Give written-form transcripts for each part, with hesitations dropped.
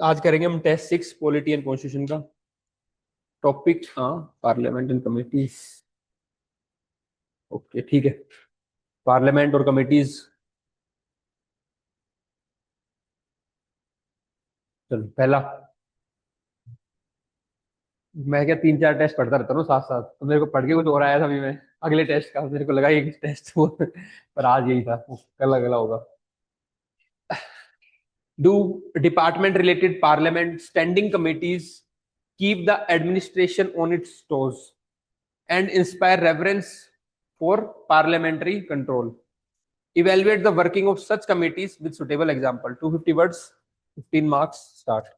आज करेंगे हम टेस्ट 6 पॉलिटी एंड कॉन्स्टिट्यूशन का टॉपिक। हाँ, पार्लियामेंट एंड कमिटीज। ओके, ठीक है। पार्लियामेंट और कमिटीज। चलो, पहला। मैं क्या 3-4 टेस्ट पढ़ता रहता हूँ साथ साथ, तो मेरे को पढ़ के कुछ और आया था अभी मैं अगले टेस्ट का, मेरे को लगा ये टेस्ट वो पर आज यही था, कल अगला होगा। Do department related parliament standing committees keep the administration on it's toes and inspire reverence for parliamentary control. Evaluate the working of such committees with suitable example. 250 words, 15 marks. Start.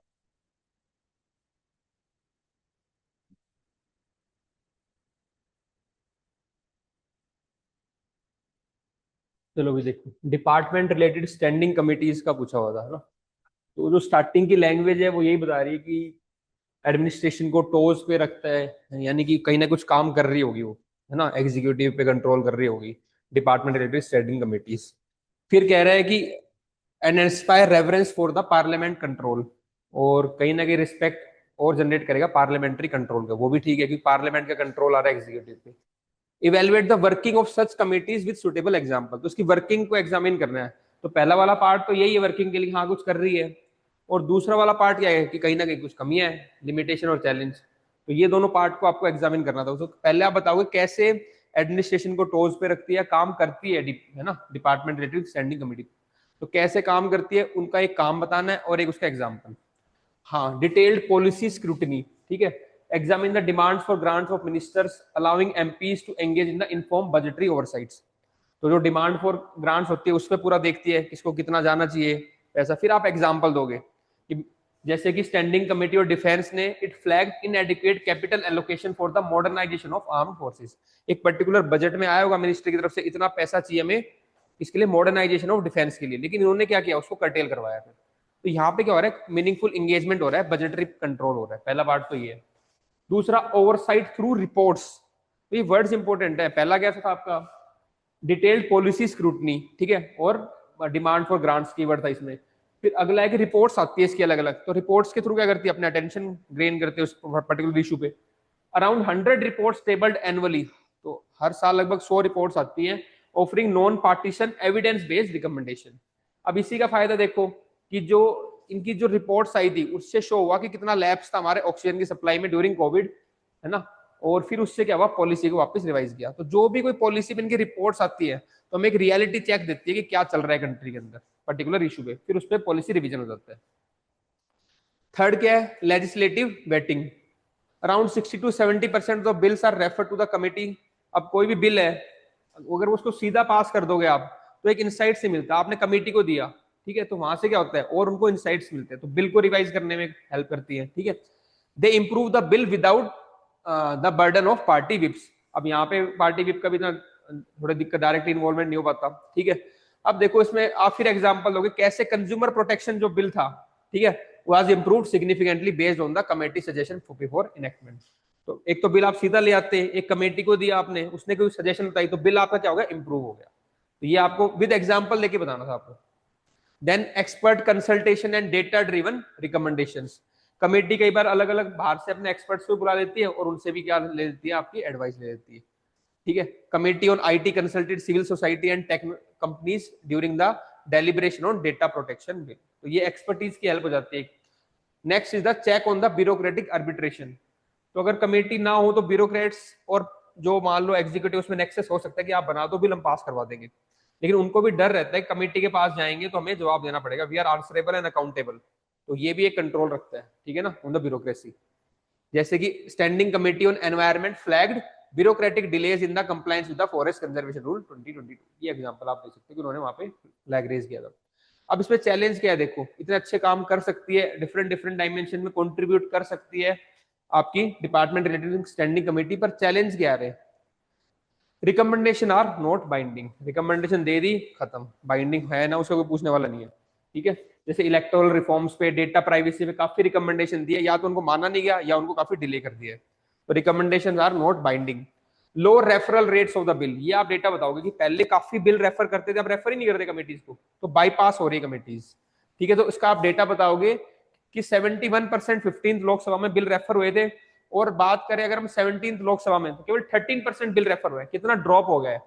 चलो भी देखो, डिपार्टमेंट रिलेटेड स्टैंडिंग कमिटीज का पूछा हुआ था, है ना। तो जो स्टार्टिंग की लैंग्वेज है वो यही बता रही है कि एडमिनिस्ट्रेशन को टोज पे रखता है, यानी कि कहीं ना कुछ काम कर रही होगी वो, है ना, एग्जीक्यूटिव पे कंट्रोल कर रही होगी। Department related standing committees. फिर कह रहा है कि and inspire reverence for the parliament control, और कहीं ना कहीं रिस्पेक्ट और जनरेट करेगा पार्लियामेंट्री कंट्रोल का। वो भी ठीक है कि पार्लियामेंट का कंट्रोल आ रहा है एग्जीक्यूटिव पे। Evaluate the working of such committees with suitable example, तो उसकी वर्किंग को एग्जामिन करना है। तो पहला वाला पार्ट तो यही है वर्किंग के लिए, हाँ कुछ कर रही है। और दूसरा वाला पार्ट क्या है कि कहीं ना कहीं कुछ कमियां है, लिमिटेशन और चैलेंज। तो ये दोनों पार्ट को आपको एग्जामिन करना था। तो पहले आप बताओगे कैसे एडमिनिस्ट्रेशन को टोज पे रखती है, काम करती है ना, डिपार्टमेंट रिलेटेड स्टैंडिंग कमेटी। तो कैसे काम करती है उनका एक काम बताना है और एक उसका एग्जाम्पल। हाँ, डिटेल्ड पॉलिसी स्क्रूटनी, ठीक है। Examine the demands for grants of ministers allowing MPs to engage in the inform budgetary oversights. तो जो डिमांड फॉर ग्रांट्स होती है उस पर पूरा देखती है किसको कितना जाना चाहिए ऐसा। फिर आप एग्जाम्पल दोगे कि जैसे कि स्टैंडिंग कमेटी और डिफेंस ने it flag in adequate capital allocation for the modernisation of arm forces. एक पर्टिकुलर बजट में आया होगा मिनिस्ट्री की तरफ से इतना पैसा चाहिए हमें इसके लिए मॉडर्नाइजेशन ऑफ डिफेंस के लिए, लेकिन इन्होंने क्या किया, उसको कर्टेल करवाया। फिर तो यहाँ पे क्या हो रहा है, मीनिंगफुल इंगेजमेंट हो रहा है, बजटरी कंट्रोल हो रहा है। पहला पार्ट तो ये है। दूसरा, ओवरसाइट थ्रू रिपोर्ट्स। तो ये वर्ड्स इंपॉर्टेंट है। पहला क्या था आपका, डिटेल्ड पॉलिसी स्क्रूटनी, ठीक है, और डिमांड फॉर ग्रांट्स कीवर्ड था इसमें। फिर अगला है कि रिपोर्ट्स आती है इसकी अलग अलग। तो रिपोर्ट्स के थ्रू क्या करती है, अपने अटेंशन ग्रेन करते हैं उस पर्टिकुलर इशू पे। अराउंड 100 रिपोर्ट्स टेबल्ड एनुअली, तो हर साल लगभग 100 रिपोर्ट्स आती हैं। Offering non partition evidence based recommendation. अब इसी का फायदा देखो कि जो इनकी जो रिपोर्ट्स आई थी उससे शो हुआ कि कितना लैप्स था हमारे ऑक्सीजन की सप्लाई में ड्यूरिंग कोविड, है ना। और फिर उससे क्या हुआ, पॉलिसी को वापस रिवाइज किया। तो जो भी कोई पॉलिसी में इनकी रिपोर्ट्स आती है तो हमें एक रियलिटी चेक देती है कि क्या चल रहा है कंट्री के अंदर पर्टिकुलर इशू पे, फिर उस पर पॉलिसी रिविजन हो जाता है। थर्ड क्या है, legislative vetting. Around 60 to 70% of bills are refer to the committee. अब कोई भी बिल है अगर उसको सीधा पास कर दोगे आप तो एक इंसाइट से मिलता है, आपने कमेटी को दिया, ठीक है, तो वहां से क्या होता है और उनको इंसाइट्स मिलते हैं, तो बिल को रिवाइज करने में हेल्प करती है, ठीक है। They improve the bill without the burden of party whips. अब यहाँ पे पार्टी विप का भी ना थोड़ा दिक्कत, डायरेक्ट इन्वॉल्वमेंट नहीं हो पाता, ठीक है। अब देखो इसमें आप फिर एग्जांपल दोगे कैसे कंज्यूमर प्रोटेक्शन जो बिल था, ठीक है, was improved significantly based on the committee suggestion before enactment। तो एक तो बिल आप सीधा ले आते हैं, एक कमेटी को दिया आपने, उसने कोई सजेशन बताई, तो बिल आपका क्या होगा, इंप्रूव हो गया। तो ये आपको विद एग्जांपल लेके बताना था आपको। Then expert consultation and data driven recommendations. Committee कई बार अलग अलग बाहर से अपने एक्सपर्ट्स को बुला लेती है और उनसे भी क्या ले लेती है, आपकी एडवाइस ले लेती है, ठीक है। Committee on IT consulted civil society and tech companies during the deliberation on data protection bill. तो ये एक्सपर्टीज की हेल्प हो जाती है। Next is the check on the bureaucratic arbitration. तो अगर कमेटी ना हो तो ब्यूरोक्रेट्स और जो मान लो एग्जीक्यूटिव उसमें नेक्सेस हो सकता है कि आप बना दो बिल, हम पास करवा देंगे, लेकिन उनको भी डर रहता है कमेटी के पास जाएंगे तो हमें जवाब देना पड़ेगा, we are answerable and accountable. तो ये भी एक कंट्रोल रखता है, ठीक है ना, ऑन द ब्यूरोक्रेसी। जैसे कि standing committee on environment flagged bureaucratic delays in the compliance with the forest conservation rule 2022। ये एग्जांपल आप देख सकते हो कि उन्होंने वहां पे फ्लैग रेज किया था। अब इसमें चैलेंज क्या है, देखो इतने अच्छे काम कर सकती है, डिफरेंट डिफरेंट डायमेंशन में कंट्रीब्यूट कर सकती है आपकी डिपार्टमेंट रिलेटेड स्टैंडिंग कमेटी, पर चैलेंज क्या है, recommendation are not binding. Recommendation दे दी, खत्म, बाइंडिंग है ना, उसको कोई पूछने वाला नहीं है, ठीक है। जैसे इलेक्टोरल रिफॉर्म्स पे, डेटा प्राइवेसी पे काफी रिकमेंडेशन दिए, या तो उनको माना नहीं गया या उनको काफी डिले कर दिया। तो recommendation are not binding. Low referral rates of the bill. ये आप डेटा बताओगे कि पहले काफी बिल रेफर करते थे, अब रेफर ही नहीं करते कमेटीज को, तो बाईपास हो रही है कमेटीज, ठीक है। तो इसका आप डेटा बताओगे कि 71% 15th लोकसभा में बिल रेफर हुए थे, और बात करें अगर हम 17th लोकसभा में तो केवल 13% बिल रेफर हुए। कितना ड्रॉप हो गया है।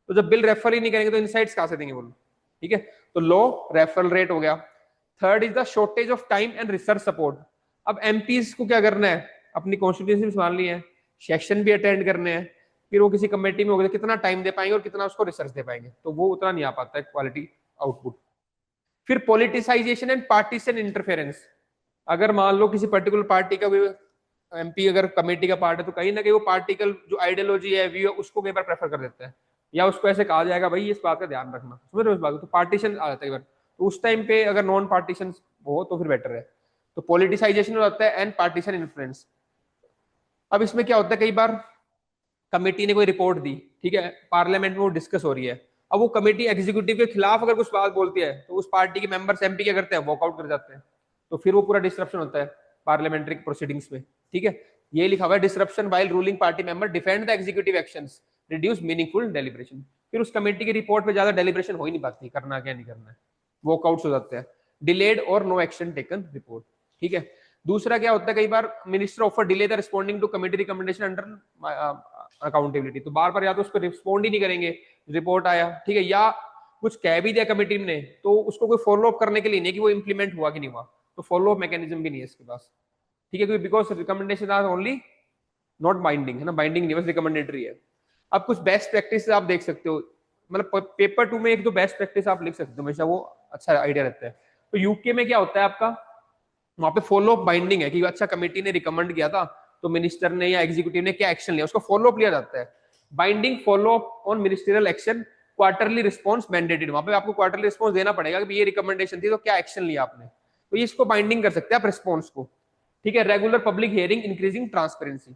तो जब बिल रेफर ही नहीं करेंगे तो इनसाइट्स कहां से देंगे बोलो। ठीक है, तो लो रेफरल रेट हो गया। Third is the shortage of time and research support. अब एमपीज को क्या करना है, अपनी कॉन्स्टिट्यूंसी भी संभालनी है, सेक्शन भी अटेंड करने हैं, फिर वो किसी कमेटी में हो गया कितना टाइम दे पाएंगे और कितना उसको रिसर्च दे पाएंगे, तो वो उतना नहीं आ पाता है क्वालिटी आउटपुट। फिर पॉलिटिसाइजेशन एंड पार्टीशन इंटरफेरेंस। अगर मान लो किसी पर्टिकुलर पार्टी का भी एमपी अगर कमेटी का पार्ट है तो कहीं ना कहीं वो पार्टिकल जो आइडियोलॉजी है व्यू उसको कई बार प्रेफर कर देता है, या उसको ऐसे कहा जाएगा भाई इस बात का ध्यान रखना, समझ रहे हो इस बात को, तो पार्टीशन आ जाता है बार। तो उस टाइम पे अगर नॉन पार्टीशन हो तो फिर बेटर है। तो पॉलिटिसाइजेशन हो जाता है एंड पार्टीशन इन्फ्लुएंस। अब इसमें क्या होता है, कई बार कमेटी ने कोई रिपोर्ट दी, ठीक है, पार्लियामेंट में वो डिस्कस हो रही है, अब वो कमेटी एग्जीक्यूटिव के खिलाफ अगर कुछ बात बोलती है तो उस पार्टी के मेंबर्स एमपी क्या करते हैं, वॉकआउट कर जाते हैं, तो फिर वो पूरा डिस्ट्रप्शन होता है पार्लियामेंट्री प्रोसीडिंग्स में। ठीक है, ये लिखा हुआ है disruption while ruling party member defend the executive actions reduce meaningful deliberation. फिर उस कमेटी की रिपोर्ट पे ज्यादा डेलिब्रेशन हो ही नहीं पाती, करना क्या नहीं करना है, वॉकआउट्स हो जाते हैं। डिलेड और नो एक्शन टेकन रिपोर्ट। ठीक है, दूसरा क्या होता है, कई बार minister offer delay the responding to committee recommendation under accountability, तो बार बार या तो उसको रिस्पॉन्ड ही नहीं करेंगे, रिपोर्ट आया ठीक है, या कुछ कह भी दिया कमेटी ने तो उसको कोई फॉलो अप करने के लिए नहीं कि वो इंप्लीमेंट हुआ कि नहीं हुआ, तो फॉलो अप मैकेनिज्म भी नहीं है इसके पास। ठीक है, क्योंकि because recommendation are only not binding है ना, बाइंडिंग नहीं बस रिकमेंडेटरी है। अब कुछ बेस्ट प्रैक्टिस आप देख सकते हो, मतलब पेपर 2 में एक जो बेस्ट प्रैक्टिस आप लिख सकते हो हमेशा, वो अच्छा आइडिया रहता है। तो यूके में क्या होता है आपका, वहां पे फॉलो अप बाइंडिंग है कि अच्छा कमेटी ने रिकमेंड किया था तो मिनिस्टर ने या एग्जीक्यूटिव ने क्या एक्शन लिया उसको फॉलो अप लिया जाता है। Binding follow up on ministerial action, quarterly response mandated, वहां पे आपको क्वार्टरली रिस्पॉन्स देना पड़ेगा कि ये रिकमेंडेशन थी तो क्या एक्शन लिया आपने, तो ये इसको बाइंडिंग कर सकते हैं आप रिस्पॉन्स को। ठीक है, regular public hearing increasing transparency,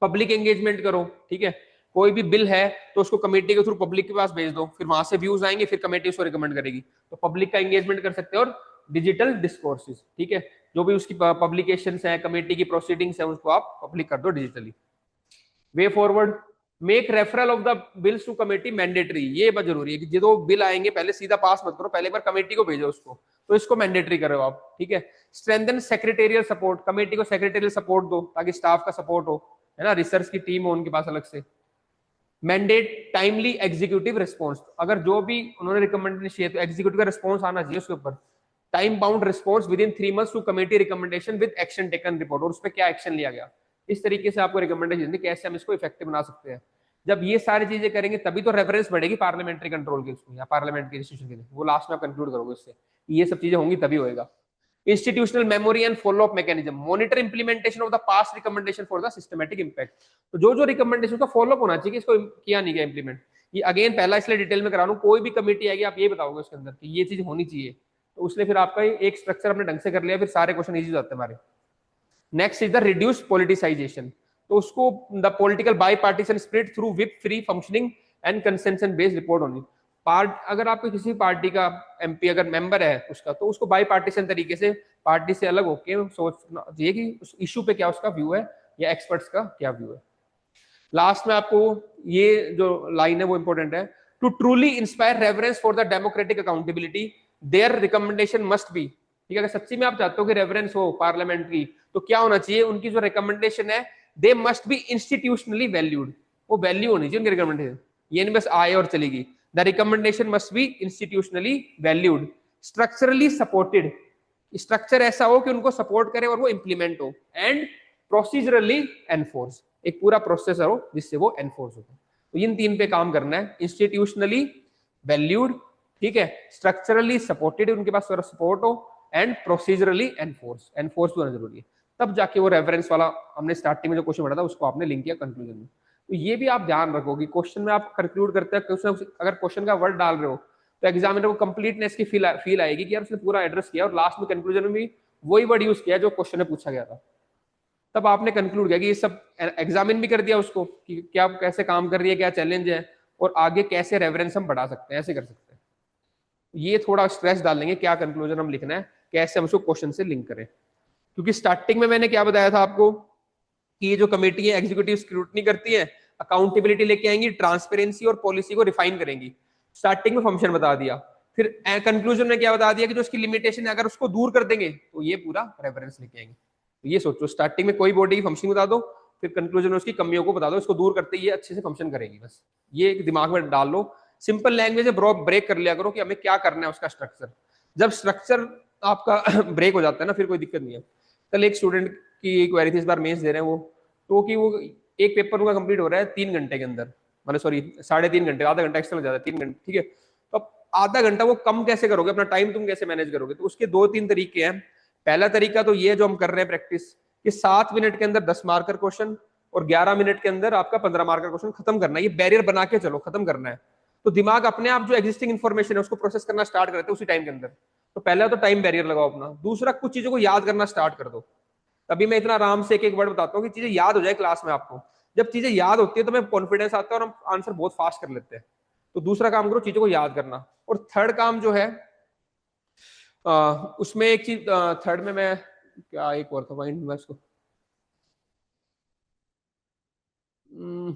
public engagement करो। ठीक है, कोई भी बिल है तो उसको कमेटी के थ्रू पब्लिक के पास भेज दो, फिर वहां से व्यूज आएंगे, फिर कमेटी उसको रिकमेंड करेगी, तो पब्लिक का एंगेजमेंट कर सकते हैं। और डिजिटल डिस्कोर्सेज, ठीक है, जो भी उसकी पब्लिकेशन है कमेटी की प्रोसीडिंग्स है उसको आप पब्लिक कर दो digitally. Way forward, make referral of the bills to committee mandatory, ये बहुत जरूरी है कि जो बिल आएंगे पहले सीधा पास मत करो, पहले एक बार कमेटी को भेजो उसको, तो इसको मैंडेटरी करो आप। ठीक है, स्ट्रेंथन सेक्रेटेरियल सपोर्ट, कमेटी को सेक्रेटेरियल सपोर्ट दो ताकि स्टाफ का सपोर्ट हो, है ना, रिसर्च की टीम हो उनके पास अलग से। मैंडेट टाइमली एग्जीक्यूटिव रिस्पॉन्स, अगर जो भी उन्होंने रिकमेंडेशन किया तो एग्जीक्यूटिव का रिस्पॉन्स आना चाहिए उसके ऊपर। Time bound response within 3 months to committee recommendation with action taken report, और उस पर क्या एक्शन लिया गया, इस तरीके से आपको रिकमेंडेशन कैसे हम इसको इफेक्टिव बना सकते हैं। जब ये सारी चीजें करेंगे तभी तो रेफरेंस बढ़ेगी पार्लियामेंट्री कंट्रोल की उसमें या पार्लियामेंट के इंस्टीट्यूशन के लिए, वो लास्ट में कंक्लूड करोगे उससे, ये सब चीजें होंगी तभी होएगा। Institutional memory and follow up mechanism, monitor implementation of the past recommendation for the systematic impact, तो जो जो रिकमेंडेशन का फॉलो अप होना चाहिए, इसको किया नहीं गया इंप्लीमेंट, ये अगेन पहला इसलिए डिटेल में करा रहा हूं, कोई भी कमेटी आएगी आप ये बताओगे उसके अंदर कि ये चीज होनी चाहिए, तो उसने फिर आपका एक स्ट्रक्चर अपने ढंग से कर लिया, फिर सारे क्वेश्चन इजी हो जाते हैं हमारे। Next is the reduce politicisation, तो उसको the political bipartisan spirit through whip free functioning and consensus based report होनी। पार्ट अगर आपको किसी पार्टी का एमपी अगर मेंबर है उसका, तो उसको बाई पार्टीशन तरीके से पार्टी से अलग होके सोचना चाहिए कि उस इशू पे क्या उसका व्यू है या एक्सपर्ट्स का क्या व्यू है। लास्ट में आपको ये जो लाइन है वो इंपॉर्टेंट है, to truly inspire reference for the democratic accountability their recommendation must be, ठीक है, अगर सच्ची में आप चाहते हो कि रेफरेंस हो पार्लियामेंट की तो क्या होना चाहिए, उनकी जो रिकमेंडेशन है they must be institutionally valued, वो वैल्यू होनी चाहिए उनकी रिकमेंडेशन, ये नहीं बस आए और चलेगी। The recommendation must B institutionally valued, structurally supported, structure ऐसा हो कि उनको सपोर्ट करे और वो इंप्लीमेंट हो, एंड प्रोसीजरली एनफोर्स, एक पूरा प्रोसेसर हो जिससे वो एनफोर्स हो। तो इन 3 पे काम करना है, इंस्टीट्यूशनली वैल्यूड, ठीक है, स्ट्रक्चरली सपोर्टेड, उनके पास सपोर्ट हो, एंड प्रोसीजरली एनफोर्स, एनफोर्स होना जरूरी है, तब जाके वो रेफरेंस वाला हमने स्टार्टिंग में जो क्वेश्चन पढ़ा था उसको आपने लिंक किया कंक्लूजन में। तो ये भी आप ध्यान रखो कि क्वेश्चन में आप कंक्लूड करते हैं, अगर क्वेश्चन का वर्ड डाल रहे हो तो एग्जामिनर को कंप्लीटनेस की फील आएगी कि यार उसने पूरा एड्रेस किया और लास्ट में कंक्लूजन में भी वही वर्ड यूज किया जो क्वेश्चन में पूछा गया था, तब आपने कंक्लूड किया कि ये सब एग्जामिन भी कर दिया उसको कि क्या कैसे काम कर रही है, क्या चैलेंज है, और आगे कैसे रेफरेंस हम बढ़ा सकते हैं, ऐसे कर सकते हैं। ये थोड़ा स्ट्रेस डालेंगे क्या कंक्लूजन हम लिखना है, कैसे हम उसको क्वेश्चन से लिंक करें, क्योंकि स्टार्टिंग में मैंने क्या बताया था आपको कि ये जो कमेटी है एग्जीक्यूटिव स्क्रूटनी करती है, अकाउंटेबिलिटी लेके आएंगी, ट्रांसपेरेंसी और पॉलिसी को रिफाइन करेंगी। स्टार्टिंग में फंक्शन बता दिया फिर कंक्लूजन में क्या बता दिया कि जो उसकी लिमिटेशन है अगर उसको दूर कर देंगे तो ये पूरा रेफरेंस लेके आएंगे। तो ये सोचो, स्टार्टिंग में कोई बॉडी की फंक्शनिंग बता दो, फिर कंक्लूजन में उसकी कमियों को बता दो, इसको दूर करते ही ये अच्छे से फंक्शन करेगी। बस ये एक दिमाग में डाल लो, सिंपल लैंग्वेज है ब्रो, ब्रेक कर लिया करो कि हमें क्या करना है उसका स्ट्रक्चर। जब स्ट्रक्चर आपका ब्रेक हो जाता है ना, फिर कोई दिक्कत नहीं है। कल एक स्टूडेंट की क्वेरी थी, इस बार मेंस दे रहे हैं वो, तो कि वो एक पेपर उनका कंप्लीट हो रहा है 3 घंटे के अंदर, मतलब सॉरी 3.5 घंटे, आधा घंटा एक्स्ट्रा लग जाता है, 3 घंटे, ठीक है। तो अब आधा घंटा वो कम कैसे करोगे, अपना टाइम तुम कैसे मैनेज करोगे? तो उसके 2-3 तरीके हैं। पहला तरीका तो ये जो हम कर रहे हैं प्रैक्टिस, कि 7 मिनट के अंदर 10 मार्कर क्वेश्चन और 11 मिनट के अंदर आपका 15 मार्कर क्वेश्चन खत्म करना है। ये बैरियर बना के चलो, खत्म करना है। तो दिमाग अपने आप जो एग्जिस्टिंग इन्फॉर्मेशन है उसको प्रोसेस करना स्टार्ट करते हैं उसी टाइम के अंदर। तो पहला तो टाइम बैरियर लगाओ अपना। दूसरा, कुछ चीजों को याद करना स्टार्ट कर दो। तभी मैं इतना आराम से एक एक वर्ड बताता हूँ कि चीजें याद हो जाए क्लास में आपको। जब चीजें याद होती है तो मैं कॉन्फिडेंस आता है और हम आंसर बहुत फास्ट कर लेते हैं। तो दूसरा काम करो, चीजों को याद करना। और थर्ड काम जो है, उसमें एक चीज, थर्ड में मैं क्या, एक और था पॉइंट मैं उसको,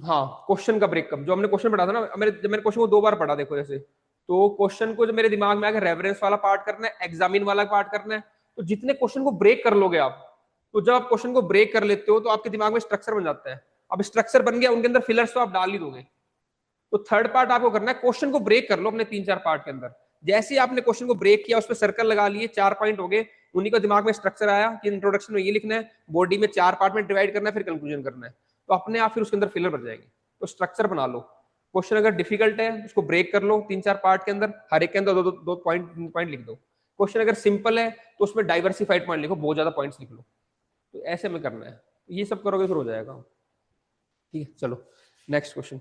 हाँ, क्वेश्चन का ब्रेकअप। जो हमने क्वेश्चन पढ़ा था ना, जब मैंने क्वेश्चन को 2 बार पढ़ा, देखो जैसे, तो क्वेश्चन को जो मेरे दिमाग में आकर रेफरेंस वाला पार्ट करना है, एग्जामिन वाला पार्ट करना है। तो जितने क्वेश्चन को ब्रेक कर लोगे आप, तो जब आप क्वेश्चन को ब्रेक कर लेते हो तो आपके दिमाग में स्ट्रक्चर बन जाता है। अब स्ट्रक्चर बन गया, उनके अंदर फिलर्स तो आप डाल ही दोगे। तो थर्ड पार्ट आपको करना है, क्वेश्चन को ब्रेक कर लो अपने 3-4 पार्ट के अंदर। जैसे ही आपने क्वेश्चन को ब्रेक किया, उस पर सर्कल लगा लिए, 4 पॉइंट हो गए, उन्हीं को दिमाग में स्ट्रक्चर आया कि इंट्रोडक्शन में ये लिखना है, बॉडी में 4 पार्ट में डिवाइड करना है, फिर कंक्लूजन करना है। तो अपने आप फिर उसके अंदर फिलर भर जाएंगे। तो स्ट्रक्चर बना लो। क्वेश्चन अगर डिफिकल्ट है उसको ब्रेक कर लो 3-4 पार्ट के अंदर, हर एक के अंदर दो पॉइंट पॉइंट लिख दो। क्वेश्चन अगर सिंपल है तो उसमें डाइवर्सिफाइड पॉइंट लिखो, बहुत ज्यादा पॉइंट्स लिख लो। तो ऐसे में करना है, ये सब करोगे फिर हो जाएगा। ठीक है, चलो नेक्स्ट क्वेश्चन।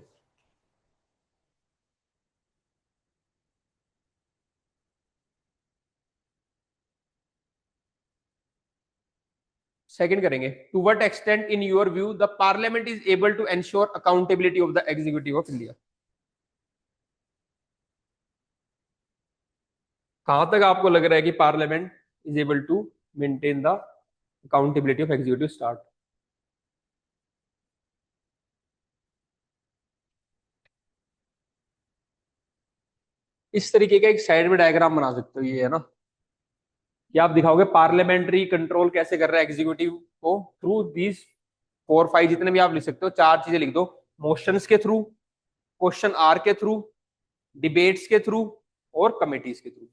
सेकंड करेंगे, to what extent in your view the parliament is able to ensure accountability of the executive of India. कहां तक आपको लग रहा है कि parliament is able to maintain the accountability of executive? Start. इस तरीके का एक साइड में डायग्राम बना सकते हो, ये है ना, कि आप दिखाओगे पार्लियामेंट्री कंट्रोल कैसे कर रहा है एग्जीक्यूटिव को थ्रू दीज 4-5, जितने भी आप लिख सकते हो, 4 चीजें लिख दो। मोशंस के थ्रू, क्वेश्चन आर के थ्रू, डिबेट्स के थ्रू, और कमिटीज के थ्रू।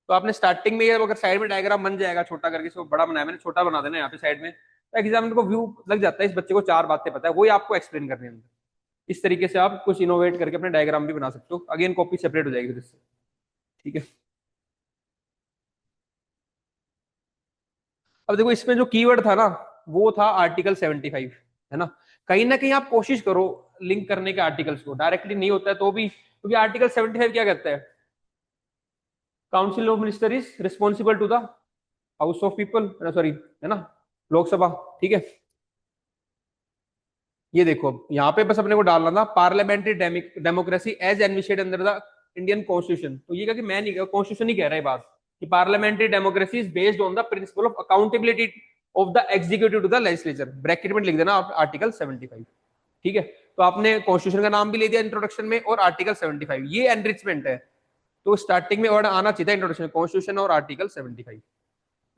तो आपने स्टार्टिंग में ये अगर साइड में डायग्राम बन जाएगा, छोटा करके इसको बड़ा बनाया मैंने, छोटा बना देना यहाँ पे साइड में, तो एग्जामिनर को व्यू लग जाता है इस बच्चे को 4 बातें पता है, वही आपको एक्सप्लेन करनी है अंदर। इस तरीके से आप कुछ इनोवेट करके अपने डायग्राम भी बना सकते हो। अगेन कॉपी सेपरेट हो जाएगी फिर इससे। ठीक है, अब देखो इसमें जो कीवर्ड था ना, वो था आर्टिकल 75, है ना। कहीं ना कहीं आप कोशिश करो लिंक करने के आर्टिकल्स को, डायरेक्टली नहीं होता है तो भी, क्योंकि आर्टिकल 75 क्या कहता है? Council of minister is responsible to the house of people, sorry, है ना, लोकसभा। ठीक है, ये देखो यहाँ पे बस अपने को डालना था parliamentary democracy as envisaged under the Indian constitution. तो ये कहा कि मैं नहीं, कॉन्स्टिट्यूशन ही कह रहा है बात, कि parliamentary democracy is based on the principle of accountability of the executive to the legislature. Bracket में लिख देना आप आर्टिकल 75। ठीक है, तो आपने कॉन्स्टिट्यूशन का नाम भी ले दिया इंट्रोडक्शन में, और आर्टिकल 75 ये एनरिचमेंट है। तो स्टार्टिंग में वर्ड आना चाहिए इंट्रोडक्शन, कॉन्स्टिट्यूशन और article 75।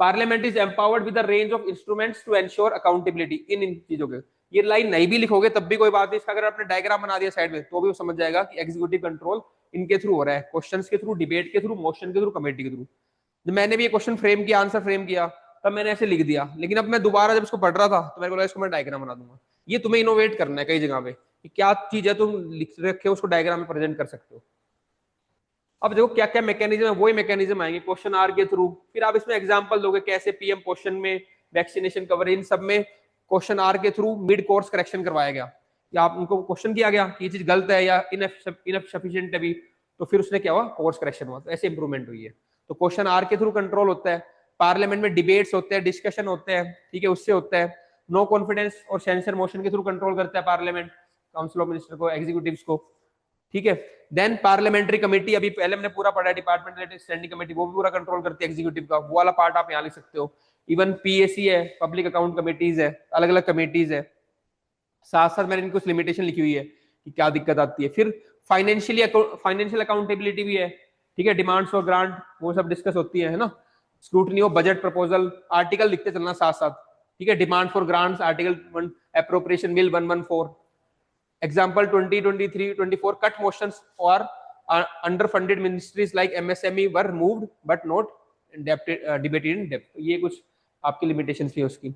Parliament is empowered with the range of instruments to ensure accountability इन चीजों के। ये लाइन नहीं भी लिखोगे तब भी कोई बात नहीं, इसका अगर आपने डायग्राम बना दिया साइड में तो भी वो समझ जाएगा कि एग्जीक्यूटिव कंट्रोल इनके थ्रू हो रहा है, क्वेश्चंस के थ्रू, डिबेट के थ्रू, मोशन के थ्रू, कमेटी के थ्रू। जब मैंने भी ये क्वेश्चन फ्रेम किया, आंसर फ्रेम किया, तब मैंने ऐसे लिख दिया, लेकिन अब मैं दोबारा जब इसको पढ़ रहा था तो मेरे को लगा इसको मैं डायग्राम बना दूंगा। ये तुम्हें इनोवेट करना है कई जगह पे, कि क्या चीज है तुम लिख रखे हो उसको डायग्राम में प्रेजेंट कर सकते हो। अब देखो क्या क्या मैकेनिज्म है, वही मैकेनिज्म आएंगे क्वेश्चन आर के थ्रू। फिर आप इसमें एग्जांपल दोगे कैसे पीएम क्वेश्चन में, वैक्सीनेशन कवरेज, इन सब में क्वेश्चन आर के थ्रू मिड कोर्स करेक्शन करवाया गया, या आप उनको क्वेश्चन किया गया कि ये चीज गलत है या इनफिशिएंट है भी, तो फिर उसने क्या हुआ, कोर्स करेक्शन हुआ, तो ऐसे इंप्रूवमेंट हुई है। तो क्वेश्चन आर के थ्रू कंट्रोल होता है। पार्लियामेंट में डिबेट्स होते हैं, डिस्कशन होते हैं, ठीक है, उससे होता है। नो कॉन्फिडेंस और सेंसर मोशन के थ्रू कंट्रोल करता है पार्लियामेंट, काउंसिल ऑफ मिनिस्टर को, एग्जीक्यूटिव्स को। ठीक है, देन पार्लियामेंट्री कमेटी, अभी पहले हमने पूरा पढ़ा है, डिपार्टमेंटल स्टैंडिंग कमेटी, वो भी पूरा कंट्रोल करती है एग्जीक्यूटिव का, वो वाला पार्ट आप यहाँ लिख सकते हो। इवन पीएसी है, पब्लिक अकाउंट कमेटीज है, अलग अलग कमेटीज है। साथ साथ मैंने इनकी कुछ लिमिटेशन लिखी हुई है कि क्या दिक्कत आती है। फिर फाइनेंशियल अकाउंटेबिलिटी भी है, ठीक है, डिमांड्स फॉर ग्रांट वो सब डिस्कस होती है ना, scrutiny of budget proposal, article लिखते चलना साथ साथ, ठीक है, demand for grants article 1, appropriation bill 114, example 2023-24 cut motions और underfunded ministries like MSME were removed but not debated in depth. ये कुछ आपकी लिमिटेशंस थी उसकी।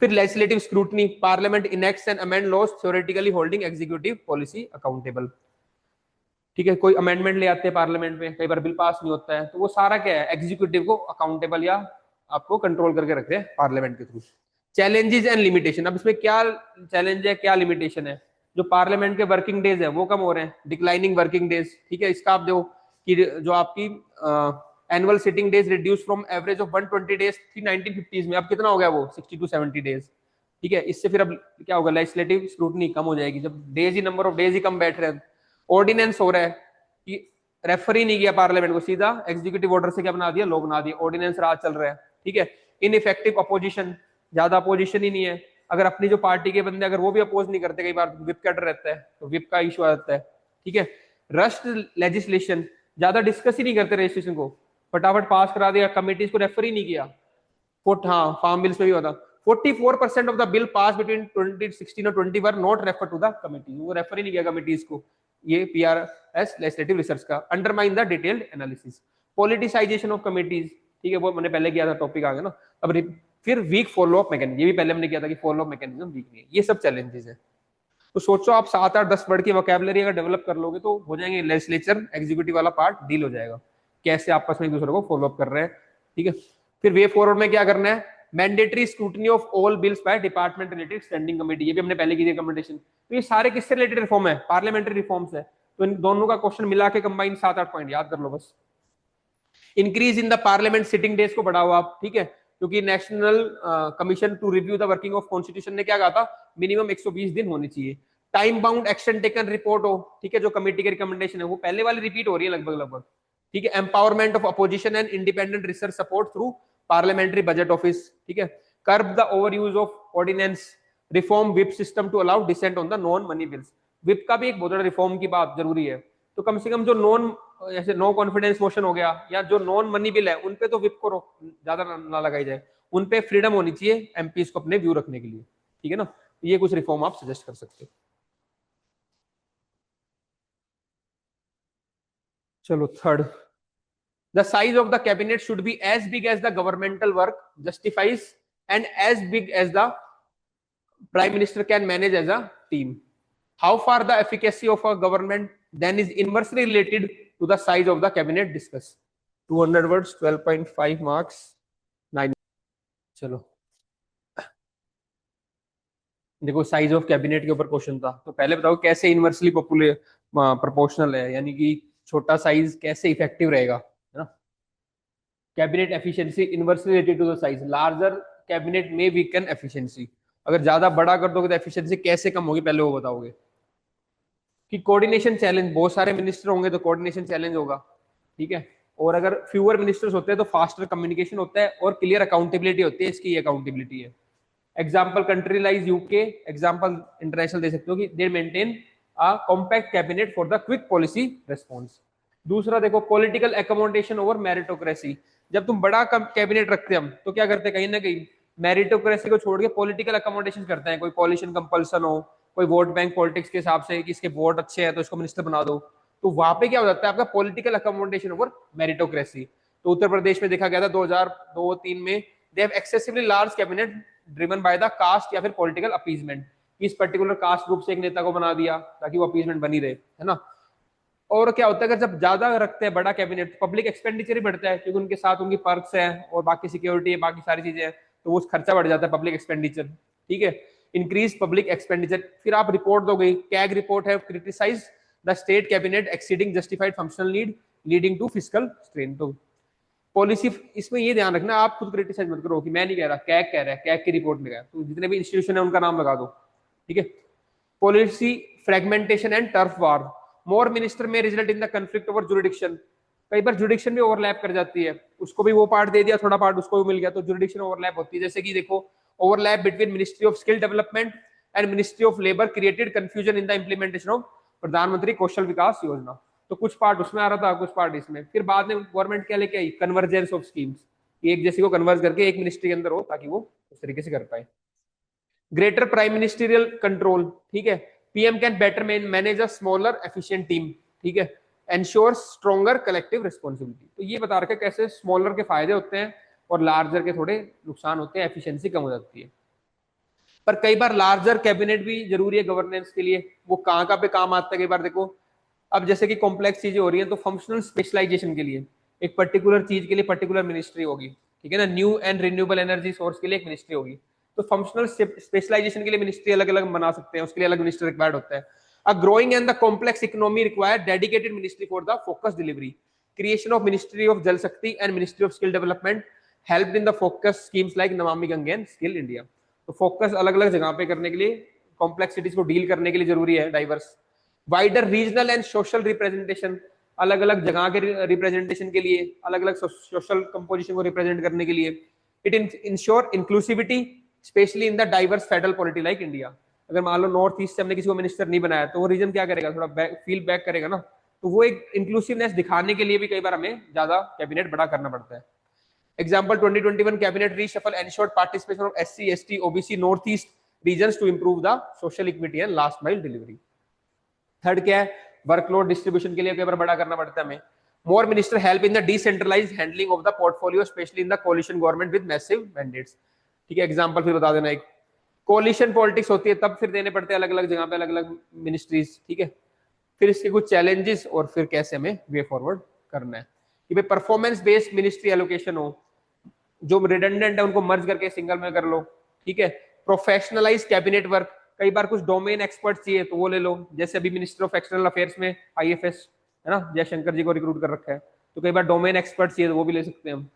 फिर legislative scrutiny, parliament enacts and amend laws theoretically holding executive policy accountable. ठीक है, कोई अमेंडमेंट ले आते हैं पार्लियामेंट में, कई बार बिल पास नहीं होता है, तो वो सारा क्या है, एग्जीक्यूटिव को अकाउंटेबल या आपको कंट्रोल करके रखते हैं पार्लियामेंट के थ्रू। चैलेंजेस एंड लिमिटेशन, अब इसमें क्या चैलेंज है क्या लिमिटेशन है, जो पार्लियामेंट के वर्किंग डेज है वो कम हो रहे हैं, डिक्लाइनिंग वर्किंग डेज, ठीक है, इसका आप देखो कि जो आपकी annual sitting days reduce from average of 120 days थी 1950s में, अब कितना हो गया वो 60 to 70 डेज, ठीक है, इससे फिर अब क्या होगा, लेजिस्लेटिव स्क्रूटनी कम हो जाएगी, जब डेज ही नंबर ऑफ डेज ही कम बैठ रहे हैं। ऑर्डिनेंस हो रहा है कि रेफर ही नहीं किया पार्लियामेंट को, सीधा एग्जीक्यूटिव ऑर्डर से क्या बना दिया, लॉ बना दिया, ऑर्डिनेंस राज चल रहा है, ठीक है। इनइफेक्टिव अपोजिशन, ज्यादा अपोजिशन ही नहीं है, अगर अपनी जो पार्टी के बंदे अगर वो भी अपोज नहीं करते, कई बार विप का डर रहता है तो विप का इशू आ जाता है, ठीक है। रस्ट लेजिस्लेशन, ज्यादा डिस्कस ही नहीं करते रजिस्ट्रेशन को, फटाफट पास करा दिया, कमिटीज को रेफर ही नहीं किया। हाँ, फार्म बिल्स में भी होता, 44% of the bill pass between 2016 और 20 were not refer to the committee, वो रेफर ही नहीं किया कमिटीज को, ये पीआरएस लेजिस्लेटिव रिसर्च का। Undermine the detailed analysis, politicisation of committees, ठीक है, वो मैंने पहले किया था, टॉपिक आ गया ना। अब फिर वीक फॉलो अप मैकेनिज्म, ये भी पहले हमने किया था कि फॉलो अप मैकेनिज्म वीक नहीं है, ये सब चैलेंजेस है। तो सोचो आप 7, 8, 10 वर्ड की वोकैबुलरी अगर डेवलप कर लोगे तो हो जाएंगे, लेजिस्लेचर एग्जीक्यूटिव वाला पार्ट डील हो जाएगा, कैसे आपस में एक दूसरे को फॉलो अप कर रहे हैं, ठीक है। फिर वे फॉरवर्ड में क्या करना है, mandatory scrutiny of all bills by department related standing committee, ये भी हमने पहले की थी रिकमेंडेशन। तो ये सारे किससे रिलेटेड रिफॉर्म है, पार्लियामेंट्री रिफॉर्म्स है, तो इन दोनों का क्वेश्चन मिला के कंबाइन 7-8 पॉइंट याद कर लो बस। Increase in the parliament sitting days को बढ़ाओ आप, ठीक है, क्योंकि national commission to review the working of constitution ने क्या कहा था, मिनिमम 120 दिन होने चाहिए। Time bound action taken report हो, ठीक है, जो कमेटी की रिकमेंडेशन है वो पहले वाली रिपीट हो रही है लगभग लगभग, ठीक है। Empowerment of opposition and independent research support through parliamentary budget office, ठीक है। Curb the over use of ordinance, reform whip system to allow dissent on the non money bills, whip का भी एक बहुत बड़ा रिफॉर्म की बात जरूरी है, तो कम से कम जो नॉन, जैसे नो कॉन्फिडेंस मोशन हो गया या जो नॉन मनी बिल है उन पे तो विप को ज्यादा ना लगाई जाए, उन पे फ्रीडम होनी चाहिए एमपीज को अपने व्यू रखने के लिए, ठीक है ना। ये कुछ रिफॉर्म आप सजेस्ट कर सकते हो। चलो third, the size of the cabinet should be as big as the governmental work justifies and as big as the prime minister can manage as a team. How far the efficacy of a government then is inversely related to the size of the cabinet discuss. 200 words, 12.5 marks, 9. चलो देखो, size of cabinet के ऊपर question था, तो पहले बताओ कैसे inversely proportional है, यानी कि छोटा साइज कैसे इफेक्टिव रहेगा, है ना। Cabinet efficiency inversely related to the size, larger cabinet में वीकन एफिशिएंसी, अगर ज्यादा बड़ा कर दोगे तो एफिशिएंसी कैसे कम होगी, पहले वो बताओगे। कि कोऑर्डिनेशन चैलेंज, बहुत सारे मिनिस्टर होंगे तो कोऑर्डिनेशन चैलेंज होगा, ठीक है, और अगर फ्यूअर मिनिस्टर्स होते हैं तो फास्टर कम्युनिकेशन होता है और क्लियर अकाउंटेबिलिटी होती है, इसकी अकाउंटेबिलिटी है। Example country like UK, example international दे सकते हो कि they maintain a compact cabinet for the quick policy response. दूसरा देखो, पॉलिटिकल एकोमोडेशन ओवर मेरिटोक्रेसी, जब तुम बड़ा कैबिनेट रखते हैं हम तो क्या करते हैं, कहीं ना कहीं मेरिटोक्रेसी को छोड़ के पॉलिटिकल एकोमोडेशन करते हैं, कोई पॉलिशन कंपल्सन हो, कोई वोट बैंक पॉलिटिक्स के हिसाब से कि इसके वोट अच्छे हैं तो इसको मिनिस्टर बना दो, तो वहां पे क्या हो जाता है आपका पॉलिटिकल अकोमोडेशन ओवर मेरिटोक्रेसी। तो उत्तर प्रदेश में देखा गया था 2002-3 में, they have excessively large cabinet driven by the caste या फिर पॉलिटिकल अपीजमेंट, इस पर्टिकुलर कास्ट ग्रुप से एक नेता को बना दिया ताकि वो अपीजमेंट बनी रहे, है ना। और क्या होता है, अगर जब ज्यादा रखते हैं बड़ा कैबिनेट, पब्लिक एक्सपेंडिचर ही बढ़ता है, क्योंकि उनके साथ उनकी पर्क्स हैं और बाकी सिक्योरिटी है, बाकी सारी चीजें हैं, तो वो खर्चा बढ़ जाता है पब्लिक एक्सपेंडिचर, ठीक है। इंक्रीज पब्लिक एक्सपेंडिचर, फिर आप रिपोर्ट दोगे, कैग रिपोर्ट है, criticise the state cabinet exceeding justified functional need leading to fiscal strain. तो पॉलिसी, इसमें ये ध्यान रखना, आप खुद क्रिटिसाइज मत करो कि मैं नहीं कह रहा, कैग कह रहा है, कैग की रिपोर्ट में गया, तो जितने भी इंस्टीट्यूशन है उनका नाम लगा दो, ठीक है। Policy fragmentation and turf war, more minister में result in the conflict over jurisdiction, कई बार जुरिडिक्शन भी ओवरलैप कर जाती है, उसको भी वो पार्ट दे दिया, थोड़ा पार्ट उसको भी मिल गया, तो जुरिडिक्शन ओवरलैप होती है। जैसे कि देखो, overlap between ministry of skill development and ministry of labour created confusion in the implementation of प्रधानमंत्री कौशल विकास योजना। तो कुछ पार्ट उसमें आ रहा था, कुछ पार्ट इसमें। फिर बाद में गवर्नमेंट क्या लेके आई, कन्वर्जेंस ऑफ स्कीम्स, एक जैसी को कन्वर्ज करके एक मिनिस्ट्री के अंदर हो, ताकि वो उस तरीके से कर पाए। ग्रेटर प्राइम मिनिस्ट्रियल कंट्रोल, ठीक है, PM can better manage a smaller efficient team, ठीक है, एंश्योर स्ट्रॉन्गर कलेक्टिव रिस्पॉन्सिबिलिटी। तो ये बता रखे कैसे स्मॉलर के फायदे होते हैं और लार्जर के थोड़े नुकसान होते हैं, एफिशिएंसी कम हो जाती है। पर कई बार लार्जर कैबिनेट भी जरूरी है गवर्नेंस के लिए। वो कहाँ कहाँ पे काम आता है कई बार देखो, अब जैसे कि कॉम्प्लेक्स चीजें हो रही हैं तो फंक्शनल स्पेशलाइजेशन के लिए एक पर्टिकुलर चीज के लिए पर्टिकुलर मिनिस्ट्री होगी, ठीक है ना। New and renewable energy source के लिए एक मिनिस्ट्री होगी। तो फंक्शनल स्पेशलाइजेशन के लिए मिनिस्ट्री अलग अलग बना सकते हैं, उसके लिए अलग मिनिस्टर रिक्वायर्ड होता है। A growing and the complex economy require dedicated ministry for the focus delivery. Creation of ministry of जल शक्ति and ministry of skill development help in the focus schemes like Namami Gange and skill India. तो focus अलग अलग जगह पे करने के लिए, कॉम्प्लेक्सिटीज को डील करने के लिए जरूरी है diverse. Wider regional and social representation, अलग अलग जगह के रिप्रेजेंटेशन के लिए, अलग अलग सोशल कंपोजिशन को रिप्रेजेंट करने के लिए। It ensure inclusivity specially in the diverse federal polity like India. अगर मान लो नॉर्थ ईस्ट से हमने किसी को मिनिस्टर नहीं बनाया तो वो रीजन क्या करेगा, थोड़ा फील बैक करेगा ना। तो वो एक इंक्लूसिवनेस दिखाने के लिए भी कई बार हमें ज्यादा कैबिनेट बड़ा करना पड़ता है। Example 2021 cabinet reshuffle ensured participation of SC ST OBC north east regions to improve the social equity and last mile delivery. Third क्या है, वर्कलोड डिस्ट्रीब्यूशन के लिए कई बार बड़ा करना पड़ता है हमें। More minister help in the decentralised handling of the portfolio specially in the coalition government with massive mandates, ठीक है। एग्जांपल फिर बता देना, एक कोलिशन पॉलिटिक्स होती है तब फिर देने पड़ते हैं अलग अलग जगह पे अलग अलग मिनिस्ट्रीज, ठीक है। फिर इसके कुछ चैलेंजेस और फिर कैसे हमें वे फॉरवर्ड करना है कि भाई परफॉर्मेंस बेस्ड मिनिस्ट्री एलोकेशन हो, जो रिडंडेंट है उनको मर्ज करके सिंगल में कर लो, ठीक है। प्रोफेशनलाइज कैबिनेट वर्क, कई बार कुछ डोमेन एक्सपर्ट चाहिए तो वो ले लो, जैसे अभी मिनिस्टर ऑफ एक्सटर्नल अफेयर्स में आईएफएस है ना, जयशंकर जी को रिक्रूट कर रखा है, तो कई बार डोमेन एक्सपर्ट चाहिए तो वो भी ले सकते हैं हम।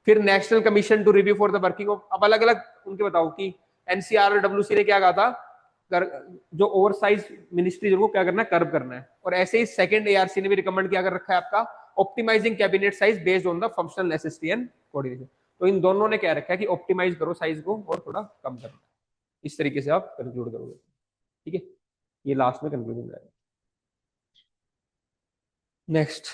फिर national commission to review for the working of, अब अलग अलग उनके बताओ कि एनसीआर और डब्ल्यूसी ने क्या कहा था, जो ओवरसाइज मिनिस्ट्री को क्या करना है, कर्व करना है। और ऐसे ही सेकंड एआरसी ने भी रिकमेंड क्या कर रखा है आपका, optimising cabinet size based on the functional necessity and coordination. तो इन दोनों ने क्या रखा है कि ऑप्टिमाइज करो साइज को और थोड़ा कम करना। इस तरीके से आप कंक्लूड करोगे, ठीक है। ये लास्ट में कंक्लूजन रहेगा। नेक्स्ट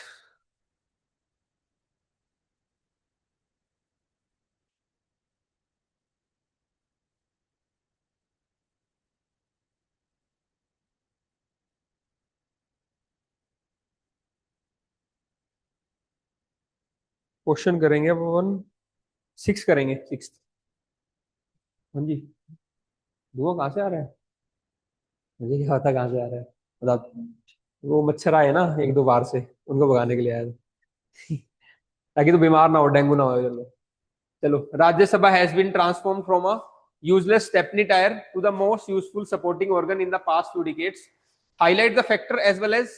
क्वेश्चन करेंगे अपन, 6 करेंगे, 6। हाँ जी, धुआं कहाँ से आ रहा है, मुझे क्या पता कहाँ से आ रहा है, मतलब वो मच्छर आए ना एक दो बार से, उनको भगाने के लिए आया था। ताकि तो बीमार ना हो, डेंगू ना हो। चलो चलो, Rajya Sabha has been transform from a useless stepney tire to the most useful supporting organ in the past few decades. Highlight the factor as well as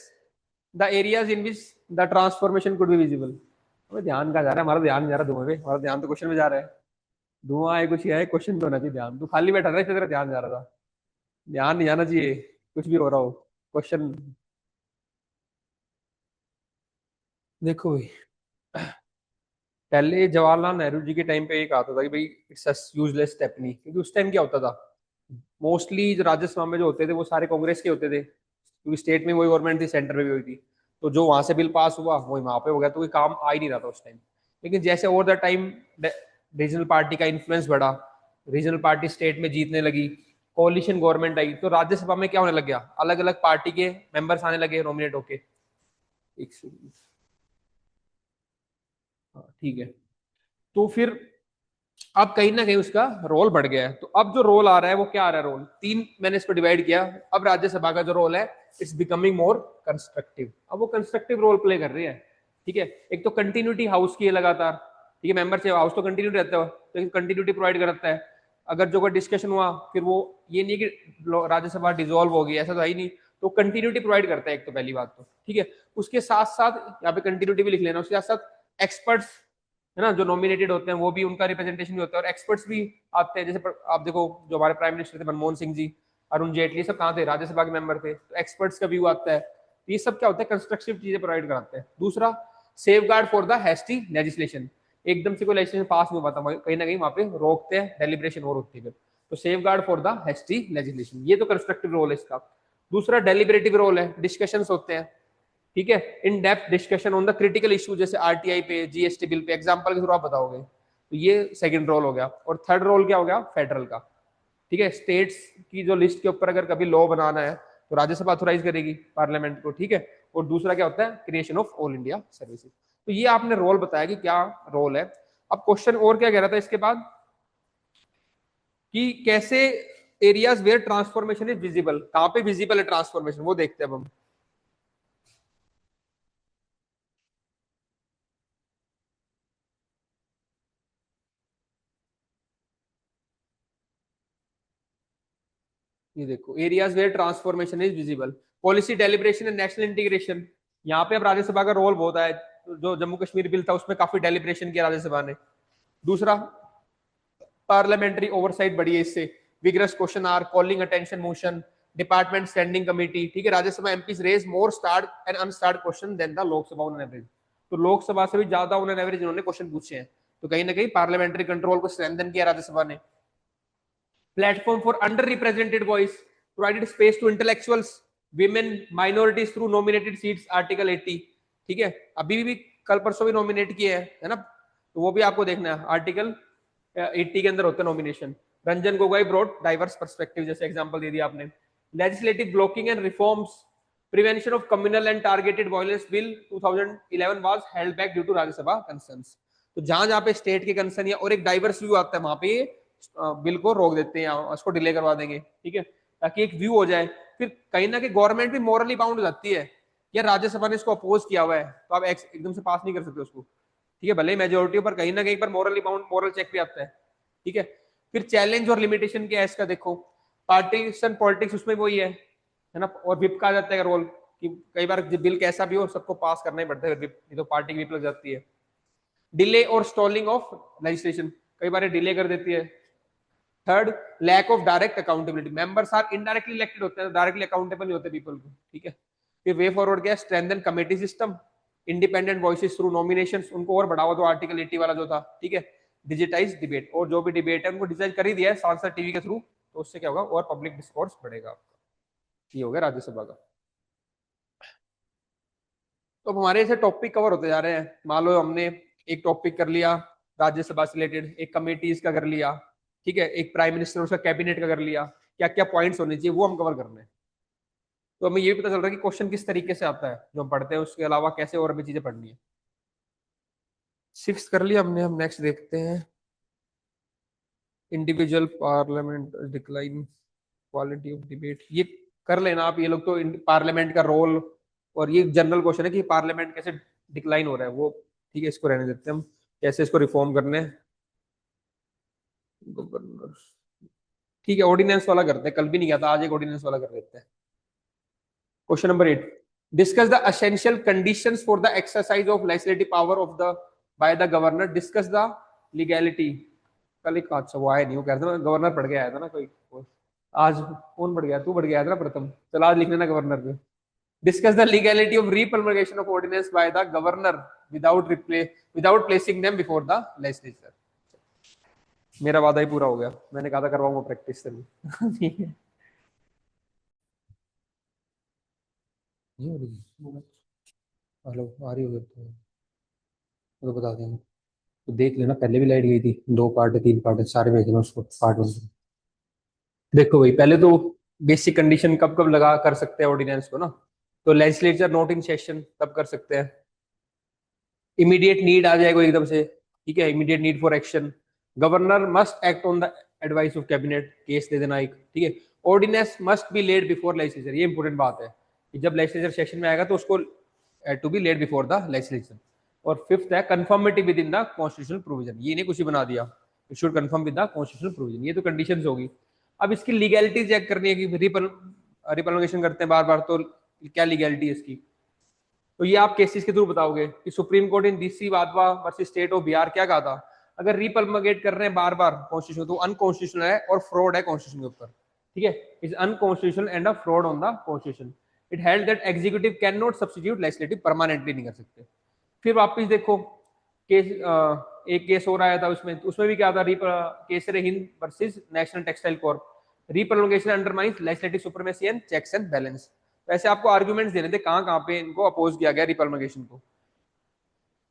the areas in which the transformation could be visible. हमें ध्यान कहाँ जा रहा है, हमारा ध्यान नहीं जा रहा धुएं पे, हमारा ध्यान तो क्वेश्चन में जा रहा है। धुआं है कुछ है, क्वेश्चन तो होना चाहिए ध्यान। तू खाली बैठा रहा है, तेरा ध्यान जा रहा था। ध्यान नहीं जाना चाहिए, कुछ भी हो रहा हो क्वेश्चन। देखो भाई, पहले जवाहरलाल नेहरू जी के टाइम पे ये कहा था कि भाई इट्स यूजलेस स्टेपनी, क्योंकि उस टाइम क्या होता था, मोस्टली जो राजस्थान में जो होते थे वो सारे कांग्रेस के होते थे, क्योंकि स्टेट में वही गवर्नमेंट थी, सेंटर में भी हुई थी। तो जो वहां से बिल पास हुआ वही वहां पे हो गया, तो कोई काम आ ही नहीं रहा था उस टाइम। लेकिन जैसे over the time regional party का इन्फ्लुएंस बढ़ा, रीजनल पार्टी स्टेट में जीतने लगी, कोलिशन गवर्नमेंट आई, तो राज्यसभा में क्या होने लग गया, अलग अलग पार्टी के मेंबर्स आने लगे नॉमिनेट होके। एक सेकंड। हाँ ठीक है। तो फिर अब कहीं ना कहीं उसका रोल बढ़ गया है। तो अब जो रोल आ रहा है वो क्या आ रहा है, रोल तीन मैंने इसको डिवाइड किया। अब राज्यसभा का जो रोल है इट्स बिकमिंग मोर कंस्ट्रक्टिव, अब वो कंस्ट्रक्टिव रोल प्ले कर रही है, ठीक है। एक तो कंटिन्यूटी हाउस की है लगातार, ठीक है, मेंबर से हाउस तो कंटिन्यू रहता है, तो कंटिन्यूटी प्रोवाइड करता है। अगर जो कोई डिस्कशन हुआ फिर वो ये नहीं कि राज्यसभा डिसॉल्व होगी, ऐसा तो है ही नहीं, तो कंटिन्यूटी प्रोवाइड करता है एक तो, पहली बात तो, ठीक है। उसके साथ साथ यहाँ पे कंटिन्यूटी भी लिख लेना, उसके साथ साथ एक्सपर्ट्स है ना, जो नॉमिनेटेड होते हैं वो भी, उनका रिप्रेजेंटेशन भी होता है, और एक्सपर्ट्स भी आते हैं। जैसे आप देखो जो हमारे प्राइम मिनिस्टर थे मनमोहन सिंह जी, अरुण जेटली, सब कहाँ थे, राज्यसभा के मेंबर थे, तो एक्सपर्ट्स का व्यू आता है। तो ये सब क्या होता है, कंस्ट्रक्टिव चीजें प्रोवाइड कराते हैं। दूसरा, safe guard for the hasty legislation, एकदम से कोई लेजिस्लेशन पास नहीं हो पाता, कहीं ना कहीं वहां पे रोकते हैं, डेलिब्रेशन और होती है। तो safe guard for the hasty legislation, ये तो कंस्ट्रक्टिव रोल है इसका। दूसरा डेलिब्रेटिव रोल है, डिस्कशंस होते हैं, ठीक है। In depth discussion on the critical issue, जैसे आरटीआई पे, जीएसटी बिल पे, एग्जांपल के थ्रू आप बताओगे। तो ये सेकंड रोल हो गया। और थर्ड रोल क्या हो गया, फेडरल का। ठीक है, स्टेट्स की जो लिस्ट के ऊपर अगर कभी लॉ बनाना है तो राज्यसभा ऑथोराइज करेगी पार्लियामेंट को। ठीक है। और दूसरा क्या होता है, creation of all India services. तो ये आपने रोल बताया कि क्या रोल है। अब क्वेश्चन और क्या कह रहा था इसके बाद, कि कैसे areas where transformation is visible, कहां पे विजिबल है ट्रांसफॉर्मेशन, वो देखते हैं अब हम। ये देखो, areas where transformation is visible, policy deliberation and national integration. यहाँ पे अब राज्यसभा का रोल बहुत है। जो जम्मू कश्मीर बिल था उसमें काफी डेलिब्रेशन किया राज्यसभा ने। दूसरा, पार्लियामेंट्री ओवरसाइट बढ़ी है इससे। Vigorous question hour, calling attention motion, department standing committee. ठीक है, Rajya Sabha MPs raise more starred and unstarred question than the Lok Sabha on average. तो लोकसभा से भी ज्यादा ऑन एवरेज इन्होंने क्वेश्चन पूछे हैं। तो कहीं ना कहीं पार्लियामेंट्री कंट्रोल को स्ट्रेंथन किया राज्यसभा ने। Platform for under represented voice, provided space to intellectuals, women, minorities through nominated seats, article 80। ठीक है, अभी भी कल परसों भी नॉमिनेट किए हैं, है ना। तो वो भी आपको देखना है, आर्टिकल 80 के अंदर होता है nomination. Ranjan Gogoi brought diverse perspective, जैसे एग्जांपल दे दिया आपने। Legislative blocking and reforms, prevention of communal and targeted violence bill 2011 was held back due to Rajya Sabha concerns. तो जहां जहां पे स्टेट के कंसर्न या और एक डाइवर्स व्यू आता है, वहां पे बिल को रोक देते हैं, उसको डिले करवा देंगे। ठीक है, ताकि एक व्यू हो जाए। फिर कहीं ना कहीं गवर्नमेंट भी मॉरली बाउंड हो जाती है, या राज्यसभा ने इसको अपोज किया हुआ है तो आप एकदम से पास नहीं कर सकते उसको। ठीक है, भले ही मेजोरिटी पर कहीं ना कहीं पर मॉरली बाउंड, मॉरल चेक भी आता है। ठीक है। फिर चैलेंज और लिमिटेशन क्या है इसका, देखो पार्टीशन पॉलिटिक्स उसमें वही है ना। और विप का आ जाता है रोल, कि कई बार बिल कैसा भी हो सबको पास करना ही पड़ता है, विप नहीं तो पार्टी की विप लग जाती है। डिले और स्टॉलिंग ऑफ लेजिस्लेशन, कई बार डिले कर देती है। Third, lack of direct accountability, members are indirectly elected होते हैं, डायरेक्टली अकाउंटेबल नहीं होते पीपल को। ठीक है। फिर वे फॉरवर्ड क्या है, strengthen committee system, independent voices through nominations, उनको और बढ़ावा दो, आर्टिकल 80 वाला जो था। ठीक है। डिजिटाइज डिबेट, और जो भी डिबेट है उनको डिजाइन कर ही दिया है सांसद टीवी के थ्रू, तो उससे क्या होगा, और पब्लिक डिस्कोर्स बढ़ेगा आपका। ये हो गया राज्यसभा का। तो अब हमारे ऐसे टॉपिक कवर होते जा रहे हैं। मान लो हमने एक टॉपिक कर लिया राज्यसभा से रिलेटेड, एक कमेटीज का कर लिया। ठीक है, एक प्राइम मिनिस्टर उसका कैबिनेट का कर लिया, क्या क्या पॉइंट्स होने चाहिए वो हम कवर कर रहे हैं। तो हमें ये भी पता चल रहा है कि क्वेश्चन किस तरीके से आता है जो हम पढ़ते हैं, उसके अलावा कैसे और भी चीजें पढ़नी है। सिक्स कर लिया हमने, हम नेक्स्ट देखते हैं। Individual parliament decline, quality of debate, ये कर लेना आप ये लोग तो। पार्लियामेंट का रोल, और ये जनरल क्वेश्चन है कि पार्लियामेंट कैसे डिक्लाइन हो रहा है वो। ठीक है, इसको रहने देते हैं हम, कैसे इसको रिफॉर्म करने हैं। गवर्नर, ठीक है, ऑर्डिनेंस वाला करते हैं, कल भी नहीं किया था, आज एक ऑर्डिनेंस वाला कर देते हैं। Question number 8, discuss the essential conditions for the exercise of legislative power of the by the governor, discuss the legality. कल एक अच्छा वो आया नहीं, वो कह रहा था गवर्नर पढ़ के आया था ना कोई। आज कौन पढ़ गया, तू पढ़ गया था ना प्रथम, चल आज लिख लेना गवर्नर पे। Discuss the legality of repromulgation of ordinance by the governor without placing them before the legislature. मेरा वादा ही पूरा हो गया, मैंने कहा था करवाऊंगा प्रैक्टिस से भी। नहीं हो रही, हेलो आ रही हो तो बता देना। तो देख लेना, पहले भी लाइट गई थी, 2 पार्ट है 3 पार्ट है, सारे भेज देना उसको पार्ट 1। देखो भाई, पहले तो बेसिक कंडीशन कब कब लगा कर सकते हैं ऑर्डिनेंस को ना। तो लेजिस्लेचर नॉट इन सेशन तब कर सकते हैं। इमीडिएट नीड आ जाएगा एकदम से। ठीक है, immediate need for action, governor must act on the advice of cabinet, case दे देना एक। ठीक है, ordinance must be laid before legislature, ये इंपॉर्टेंट बात है कि जब लेजिस्लेचर सेशन में आएगा तो उसको to be laid before the legislature. और फिफ्थ है conformity within the constitutional provision, ये नहीं कुछ ही बना दिया, it should conform with the constitutional provision, ये तो कंडीशंस होगी। अब इसकी लीगैलिटी चेक करनी है कि रिप्रमulgation करते हैं बार बार, तो क्या लीगैलिटी है इसकी। तो ये आप केसेस के थ्रू बताओगे कि supreme court in DC Wadhwa versus state of Bihar क्या कहा था, अगर रिपल्मगेट कर रहे हैं बार बार कॉन्स्टिट्यूशन तो अनकॉन्स्टिट्यूशनल है और फ्रॉड है कॉन्स्टिट्यूशन के ऊपर। ठीक है, is unconstitutional and a fraud on the constitution. It held that executive can not substitute legislative, permanently नहीं कर सकते। फिर वापस देखो केस, एक केस हो रहा था उसमें, उसमें भी क्या था, Kaiser-e Hind versus national textile corp, repromulgation undermines legislative supremacy and checks and balance. वैसे आपको आर्ग्यूमेंट्स देने थे कहाँ कहाँ पे इनको अपोज किया गया रिप्रोमलगेशन को।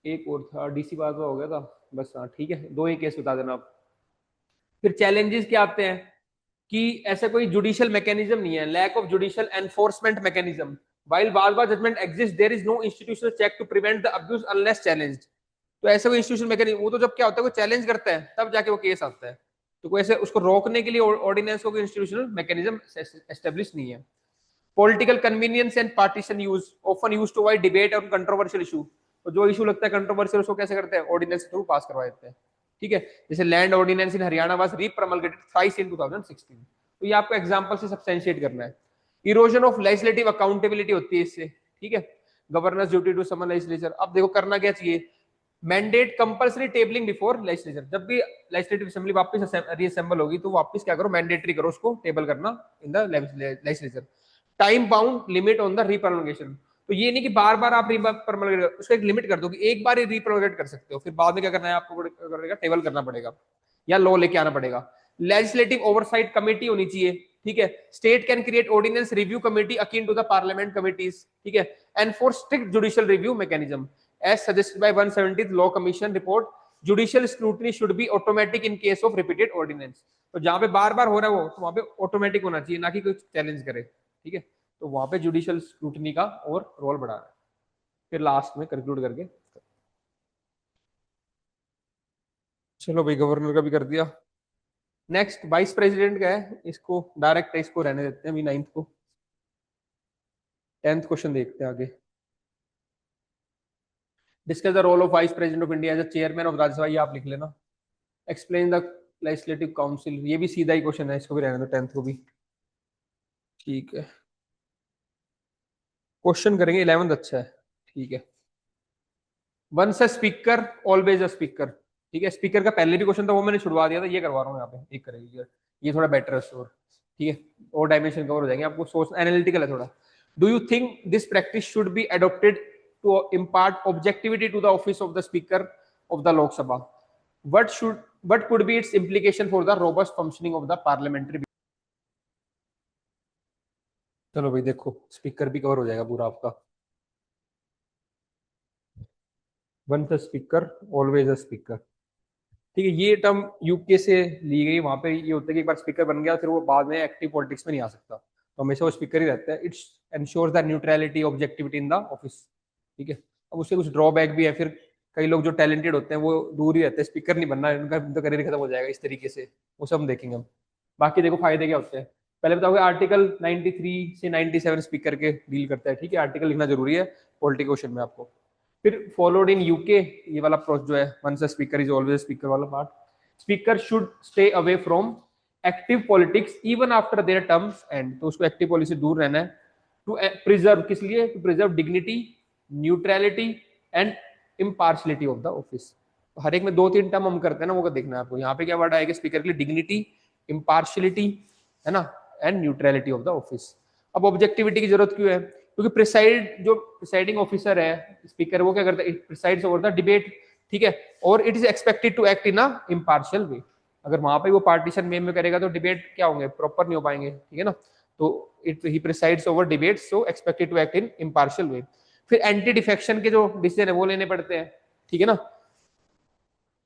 एक और था डीसी पास हो गया था बस। हाँ ठीक है, दो ही केस बता देना आप। फिर चैलेंजेस क्या आते हैं कि ऐसा कोई जुडिशियल मैकेनिज्म नहीं है, lack of judicial enforcement mechanism, while Balba judgment exists there is no institutional check to prevent the abuse unless challenged। तो ऐसे कोई इंस्टीट्यूशन मैकेनिज्म, वो तो जब क्या होता है कोई चैलेंज करता है तब जाके वो केस आता है। तो कोई ऐसे उसको रोकने के लिए ऑर्डिनेंस को कोई इंस्टीट्यूशनल मैकेनिज्म एस्टेब्लिश नहीं है। Political convenience and partisan use often use to avoid debate on controversial issue. तो जो इशू लगता है कंट्रोवर्शियल उसको कैसे करते हैं, ऑर्डिनेंस के थ्रू पास करवा देते हैं। ठीक है, जैसे land ordinance in Haryana was repromulgated thrice in 2016। तो ये आपको एग्जांपल से सब्सटेंशिएट करना है। इरोजन ऑफ लेजिस्लेटिव अकाउंटेबिलिटी होती है इससे। ठीक है, governance duty to summon legislature. अब देखो करना क्या चाहिए, mandate compulsory tabling before legislature. जब भी लेजिस्लेटिव असेंबली वापस रीअसेंबल होगी तो वापस क्या करो, मैंडेटरी करो उसको टेबल करना in the legislature. Time bound limit on the repromulgation. तो ये नहीं कि बार बार आप रिप्रोमलगेट, उसको एक लिमिट कर दो कि एक बार ही रिप्रोमलगेट कर सकते हो, फिर बाद में क्या करना है आपको करेगा, टेबल करना पड़ेगा या लॉ लेके आना पड़ेगा। लेजिस्लेटिव ओवरसाइट कमेटी होनी चाहिए। ठीक है, state can create ordinance review committee akin to the parliament committees. ठीक है, and for strict judicial review mechanism as suggested by 170th law commission report, judicial scrutiny should be automatic in case of repeated ordinance. तो जहां पे बार बार हो रहा है वो, तो वहां पे ऑटोमेटिक होना चाहिए, ना कि कोई चैलेंज करे। ठीक है, तो वहां पे जुडिशियल स्क्रूटनी का और रोल बढ़ा है। फिर लास्ट में कंक्लूड करके, चलो भाई गवर्नर का भी कर दिया। नेक्स्ट वाइस प्रेसिडेंट का है, इसको डायरेक्ट इसको रहने देते हैं अभी 9th को। 10th क्वेश्चन देखते हैं आगे। Discuss the role of vice president of India as a chairman of Rajya Sabha, ये आप लिख लेना। एक्सप्लेन द लेजिस्लेटिव काउंसिल, ये भी सीधा ही क्वेश्चन है, इसको भी रहने दो 10th को भी। ठीक है, क्वेश्चन करेंगे 11th, अच्छा है। ठीक है, once a speaker always a speaker. ठीक है, स्पीकर का पहले भी क्वेश्चन था वो मैंने छुड़वा दिया था, ये करवा रहा हूँ यहाँ पे, एक करेंगे ये थोड़ा बेटर है और। ठीक है, और डायमेंशन कवर हो जाएंगे, आपको सोच एनालिटिकल है थोड़ा। Do you think this practice should be adopted to impart objectivity to the office of the speaker of the Lok Sabha? what could be its implication for the robust functioning of the parliamentary? चलो भाई देखो, speaker भी cover हो जाएगा पूरा आपका। One the speaker always a speaker. ठीक है, ये टर्म यूके से ली गई, वहां पे ये होता है कि एक बार स्पीकर बन गया फिर वो बाद में एक्टिव पॉलिटिक्स में नहीं आ सकता, तो हमेशा वो स्पीकर ही रहता है। It's ensures the neutrality objectivity in the office. ठीक है, अब उससे कुछ ड्रॉबैक भी है, फिर कई लोग जो टैलेंटेड होते हैं वो दूर ही रहते हैं, स्पीकर नहीं बनना, उनका तो करियर खत्म हो जाएगा इस तरीके से, वो सब हम देखेंगे हम। बाकी देखो फायदे क्या होते हैं, पहले बताओगे आर्टिकल 93 से 97 स्पीकर के डील करता है। ठीक है, आर्टिकल लिखना जरूरी है पॉलिटिकल क्वेश्चन में आपको। फिर फॉलोड इन यूके, ये वाला प्रोसेस जो है, once a speaker is always speaker वाला part. Speaker should stay away from active politics even after their terms end. तो उसको एक्टिव पॉलिसी से दूर रहना है। टू प्रिजर्व, किस लिए, to preserve dignity, neutrality and impartiality of the office. हर एक में 2-3 टर्म हम करते हैं ना, वो देखना है आपको। यहाँ पे क्या वर्ड आएगा स्पीकर के लिए, डिग्निटी, इम्पार्शलिटी, है ना, and neutrality of the office. अब ऑब्जेक्टिविटी की जरूरत क्यों है, क्योंकि प्रिसाइड जो प्रिसाइडिंग ऑफिसर है स्पीकर, वो क्या करता है, प्रिसाइड्स ओवर द डिबेट। ठीक है, और it is expected to act in a impartial way. अगर वहां पे वो पार्टीशन वे में करेगा तो डिबेट क्या होंगे, प्रॉपर नहीं हो पाएंगे। ठीक है ना, तो it he presides over debate, so expected to act in impartial way. फिर एंटी डिफेक्शन के जो डिसीजन है वो लेने पड़ते हैं। ठीक है ना,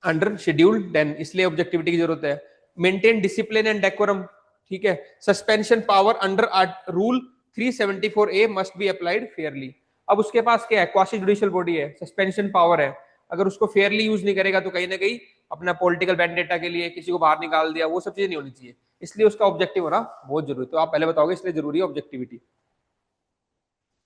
अंडर शेड्यूल 10, इसलिए ऑब्जेक्टिविटी की जरूरत है। Maintain discipline and decorum. ठीक है, suspension power under rule 374A must be applied Fairlie. अब उसके पास क्या है, क्वासी जुडिशियल बॉडी है, सस्पेंशन पावर है, अगर उसको फेयरली यूज नहीं करेगा तो कहीं ना कहीं अपना पॉलिटिकल वेंडेटा के लिए किसी को बाहर निकाल दिया, वो सब चीजें नहीं होनी चाहिए। इसलिए उसका ऑब्जेक्टिव होना बहुत जरूरी। तो आप पहले बताओगे इसलिए जरूरी है objectivity.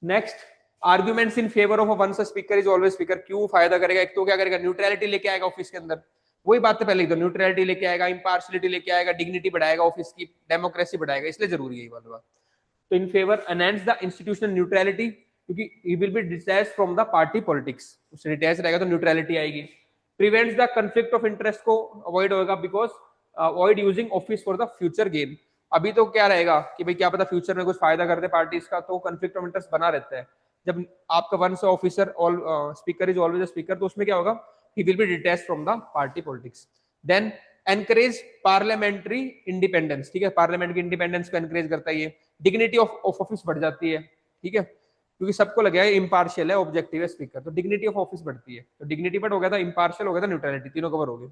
Next, arguments in favour of once a speaker is always speaker, क्यों फायदा करेगा, एक तो क्या करेगा, न्यूट्रलिटी लेके आएगा ऑफिस के अंदर, वही बात है पहले, तो न्यूट्रलिटी लेके आएगा, इंपार्शियलिटी लेके आएगा, डिग्निटी बढ़ाएगा ऑफिस की, डेमोक्रेसी बढ़ाएगा, इसलिए जरूरी है ये वाला बात। तो in favour enhance the institutional neutrality, क्योंकि he will be detached from the party politics, उससे डिटैच रहेगा तो न्यूट्रलिटी आएगी। Prevents the conflict of interest को अवॉइड होगा, because avoid using office for the future gain. अभी तो क्या रहेगा कि भाई क्या पता फ्यूचर में कुछ फायदा करते पार्टीज का, तो कॉन्फ्लिक्ट ऑफ इंटरेस्ट बना रहता है। जब आपका वन से officer all speaker is always a speaker, तो उसमें क्या होगा, he will be detached from the party politics. Then encourage parliamentary independence. ठीक है, पार्लियामेंट की इंडिपेंडेंस को एनकरेज करता है ये। डिग्निटी ऑफ ऑफिस बढ़ जाती है। ठीक है, क्योंकि सबको लगा है इम्पार्शियल है, ऑब्जेक्टिव है स्पीकर, तो डिग्निटी ऑफ ऑफिस बढ़ती है, तो डिग्निटी बढ़ हो गया था, इम्पार्शियल हो गया था, न्यूट्रलिटी, तीनों कवर हो गए।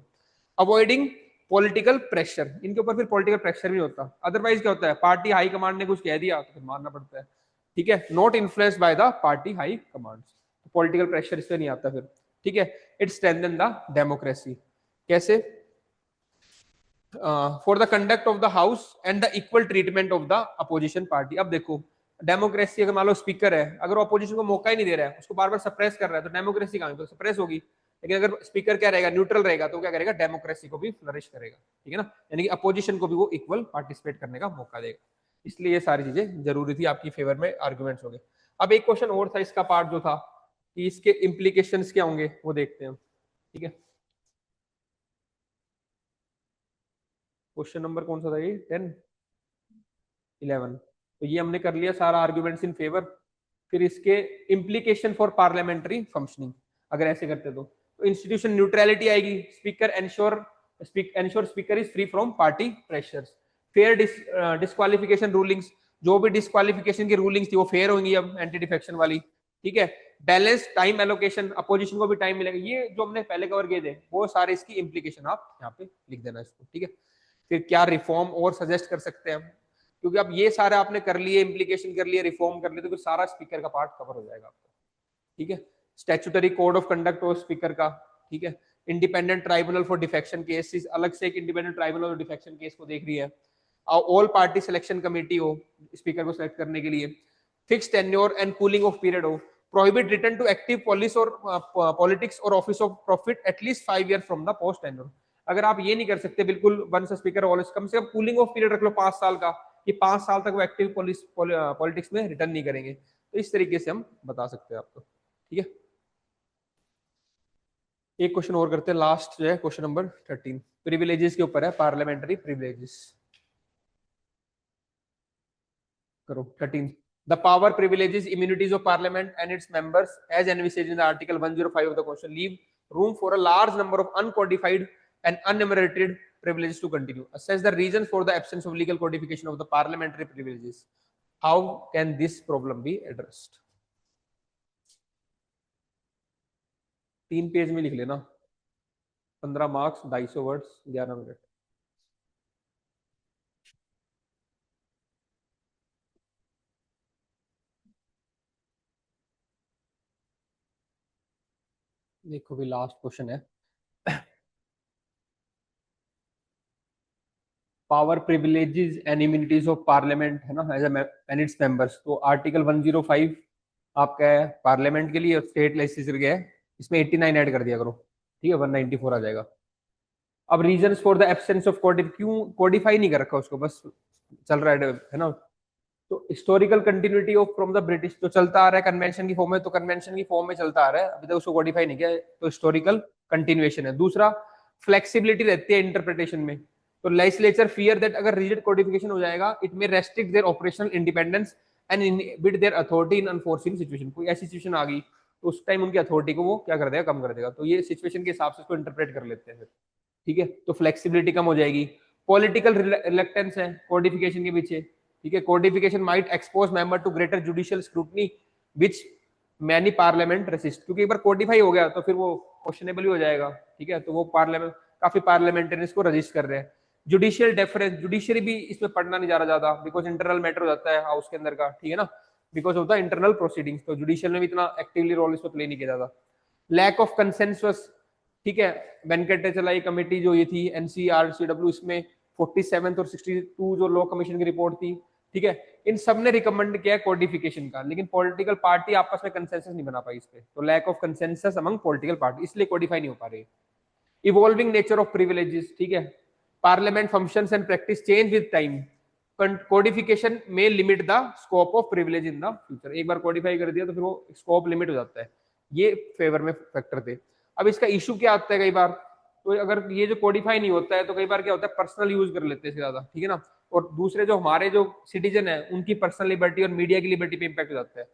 अवॉइडिंग पॉलिटिकल प्रेशर, इनके ऊपर फिर पॉलिटिकल प्रेशर भी होता, अदरवाइज क्या होता है, पार्टी हाई कमांड ने कुछ कह दिया तो फिर मानना पड़ता है, ठीक है, not influenced by the party high command, political pressure इससे नहीं आता फिर, ठीक है। इट स्ट्रेंथन द डेमोक्रेसी, कैसे, for the conduct of the house and the equal treatment of the opposition party. अब देखो डेमोक्रेसी, अगर मान लो स्पीकर है, अगर अपोजिशन को मौका ही नहीं दे रहा है, उसको बार बार सप्रेस कर रहा है, तो डेमोक्रेसी कहां पे सप्रेस होगी। लेकिन अगर स्पीकर क्या रहेगा, न्यूट्रल रहेगा, तो क्या करेगा, डेमोक्रेसी को भी फ्लरिश करेगा, ठीक है ना, यानी कि अपोजिशन को भी वो इक्वल पार्टिसिपेट करने का मौका देगा। इसलिए ये सारी चीजें जरूरी थी, आपकी फेवर में आर्गुमेंट्स हो गए। अब एक क्वेश्चन और था इसका पार्ट जो था कि इसके इम्प्लीकेशंस क्या होंगे वो देखते हैं, ठीक है। क्वेश्चन नंबर कौन सा था ये, 10 11, तो ये हमने कर लिया सारा आर्ग्यूमेंट्स इन फेवर। फिर इसके इम्प्लीकेशन फॉर पार्लियामेंट्री फंक्शनिंग, अगर ऐसे करते तो इंस्टीट्यूशन न्यूट्रलिटी आएगी, speaker ensure speaker is free from party pressures, fair disqualification rulings, जो भी डिस्क्वालिफिकेशन की रूलिंग्स थी वो फेयर होंगी अब एंटी डिफेक्शन वाली, ठीक है। बैलेंस टाइम एलोकेशन, अपोजिशन को भी टाइम मिलेगा, ये जो हमने पहले कवर किए थे वो सारे इसकी इम्प्लीकेशन आप यहाँ पे लिख देना इसको, ठीक है। फिर क्या रिफॉर्म और सजेस्ट कर सकते हैं हम, क्योंकि अब ये सारा आपने कर लिए, इम्प्लीकेशन कर लिए, रिफॉर्म कर लिए, तो फिर सारा स्पीकर का पार्ट कवर हो जाएगा आपका, ठीक है। स्टैट्यूटरी कोड ऑफ कंडक्ट हो स्पीकर का, ठीक है। Independent tribunal for defection cases, अलग से एक इंडिपेंडेंट ट्राइब्यूनल और डिफेक्शन केस को देख रही है। ऑल पार्टी सिलेक्शन कमेटी हो स्पीकर को सिलेक्ट करने के लिए, fix tenure and cooling off period हो, prohibit return to active police और पॉलिटिक्स और office of profit at least 5 year from the post tenure. अगर आप ये नहीं कर सकते बिल्कुल वंस स्पीकर ऑल, कम से कम कूलिंग ऑफ पीरियड रख लो 5 साल का, कि 5 साल तक वो एक्टिव पॉलिटिक्स में रिटर्न नहीं करेंगे, तो इस तरीके से हम बता सकते हैं आपको, ठीक है। एक क्वेश्चन और करते हैं, लास्ट जो है क्वेश्चन नंबर 13, प्रिविलेजेस के ऊपर है, पार्लियामेंट्री प्रिविलेजेस। करो 13, the power privileges immunities of parliament and its members as envisaged in the article 105 of the constitution leave room for a large number of uncodified and unenumerated privileges to continue. Assess the reasons for the absence of legal codification of the parliamentary privileges. How can this problem be addressed? 3 page में लिख लेना, 15 marks, 250 words, 11 minute. देखो भी last question है, power privileges and immunities of parliament है ना, as and its members, तो article 105 आपका है पार्लियामेंट के लिए, और स्टेट लेजिस्लेचर के है, इसमें 89 ऐड कर दिया करो, ठीक है, 194 आ जाएगा। अब reasons for the absence of क्यों कोडिफाई नहीं कर रखा उसको, बस चल रहा है ना, तो historical continuity of from the British, तो चलता आ रहा है कन्वेंशन की फॉर्म में, तो कन्वेंशन की फॉर्म में चलता आ रहा है, अभी तक उसको कोडिफाई नहीं किया, तो हिस्टोरिकल कंटिन्यूएशन है। दूसरा, फ्लेक्सिबिलिटी रहती है इंटरप्रिटेशन में, तो लेजिस्लेचर फियर दैट अगर रिजिड कोडिफिकेशन हो जाएगा, it may restrict their operational independence and inhibit their authority in unforeseen situation. कोई ऐसी सिचुएशन आ गई तो उस टाइम उनकी अथॉरिटी को वो क्या कर देगा, कम कर देगा, तो ये सिचुएशन के हिसाब से उसको इंटरप्रेट कर लेते हैं फिर, ठीक है। तो फ्लेक्सिबिलिटी कम हो जाएगी। पॉलिटिकल रिलेक्टेंस है कोडिफिकेशन के पीछे, ठीक है, codification might expose member to greater judicial scrutiny which many parliament resist, क्योंकि एक बार कोडिफाई हो गया तो फिर वो क्वेश्चनेबल ही हो जाएगा, ठीक है, तो वो पार्लियामेंट काफी पार्लियामेंटेरियंस को रजिस्ट कर रहे हैं। जुडिशियल डेफरेंस, जुडिशियरी भी इसमें पढ़ना नहीं जा रहा ज्यादा, बिकॉज इंटरनल मैटर हो जाता है हाउस के अंदर का, ठीक है ना, because of the internal proceedings, तो जुडिशियल में भी इतना एक्टिवली रोल इसमें प्ले नहीं किया जाता। लैक ऑफ कंसेंसस, ठीक है, वेंकटेचलाई कमेटी जो ये थी एनसीआरसीडब्ल्यू, इसमें 47 और 62 जो लॉ कमीशन की रिपोर्ट थी, ठीक है, इन सब ने रिकमेंड किया कोडिफिकेशन का, लेकिन पॉलिटिकल पार्टी आपस में कंसेंसस नहीं बना पाई इस पे, तो lack of consensus among political party, इसलिए कोडिफाई नहीं हो पा रही। इवॉल्विंग नेचर ऑफ प्रिविलेजेस, ठीक है, parliament functions and practice change with time, codification में limit the scope of privilege in the future, एक बार कोडिफाई कर दिया तो फिर वो स्कोप लिमिट हो जाता है, ये फेवर में फैक्टर थे। अब इसका इशू क्या आता है कई बार, तो अगर ये जो कोडिफाई नहीं होता है तो कई बार क्या होता है, पर्सनल यूज कर लेते हैं ज्यादा, ठीक है ना, और दूसरे जो हमारे जो सिटीजन है उनकी पर्सनल लिबर्टी और मीडिया की लिबर्टी पे इंपैक्ट हो जाता है।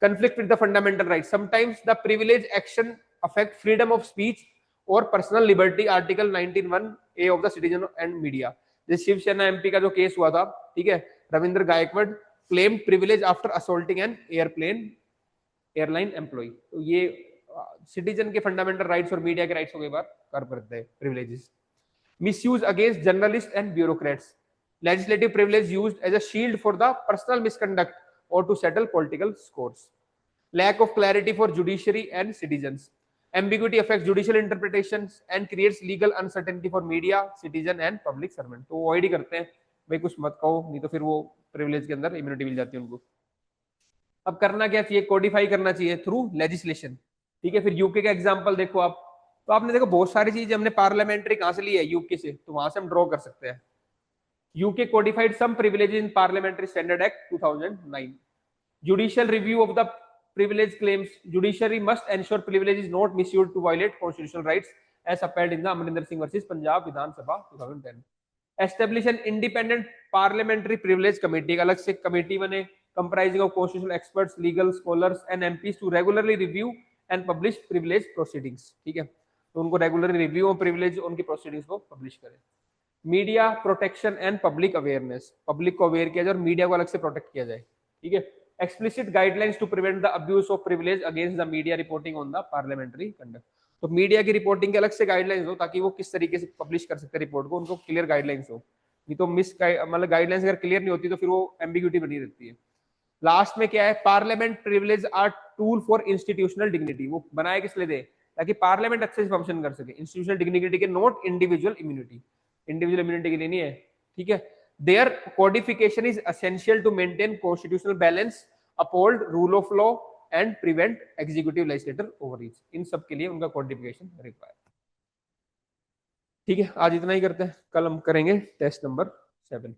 Conflict with the fundamental right, sometimes the privilege action affect freedom of speech और personal liberty, article 19(1) A of the citizen and media. जैसे शिवसेना एमपी का जो केस हुआ था, ठीक है, Ravindra Gaikwad claim privilege after assaulting an airline employ. तो ये सिटीजन के फंडामेंटल राइट्स और मीडिया के राइट्स को कई बार कर पड़ते हैं privileges. Misuse against journalist and bureaucrats, legislative privilege used as a shield for the personal misconduct or to settle political scores. Lack of clarity for judiciary and citizens. Ambiguity affects judicial interpretations and creates legal uncertainty for media, citizen and public servant. तो avoid ही करते हैं भाई कुछ मत कहो, नहीं तो फिर वो प्रिविलेज के अंदर इम्यूनिटी मिल जाती है उनको। अब करना क्या चाहिए, कोडिफाई करना चाहिए थ्रू लेजिस्लेशन। ठीक है, फिर यूके का एग्जांपल देखो आप, तो आपने देखो बहुत सारी चीजें हमने पार्लियामेंट्री कहां से ली है, यूके से, तो वहां से हम ड्रॉ कर सकते हैं। UK codified some privileges in Parliamentary Standard Act 2009. Judicial review of the privilege claims. Judiciary must ensure privilege is not misused to violate constitutional rights as upheld in the Amrinder Singh versus Punjab Vidhan Sabha 2010. Establish an independent parliamentary privilege committee. एक अलग से committee बने comprising of constitutional experts, legal scholars and MPs to regularly review and publish privilege proceedings. ठीक है, तो उनको regularly review और privilege उनकी proceedings को publish करें। Media protection and public awareness, public को अवेयर किया जाए और मीडिया को अलग से प्रोटेक्ट किया जाए। ठीक है, explicit guidelines to prevent the abuse of privilege against the media reporting on the parliamentary conduct. तो मीडिया की रिपोर्टिंग के अलग से गाइडलाइंस हो ताकि वो किस तरीके से पब्लिश कर सकते हैं रिपोर्ट को, उनको क्लियर गाइडलाइंस हो। नहीं तो मतलब गाइडलाइंस अगर क्लियर नहीं होती तो फिर वो एम्बिग्यूटी बनी रहती है। लास्ट में क्या है, parliament privilege are tool for institutional dignity. वो बनाए किस लिए दे, ताकि पार्लियामेंट अच्छे से फंक्शन कर सके, इंस्टीट्यूशनल डिग्निटी के, not individual immunity, individual immunity के लिए नहीं है। ठीक है, there codification is essential to maintain constitutional balance, uphold rule of law and prevent executive legislator overreach. इन सब के लिए उनका कोडिफिकेशन रिक्वायर्ड। ठीक है, आज इतना ही करते हैं, कल हम करेंगे टेस्ट नंबर 7।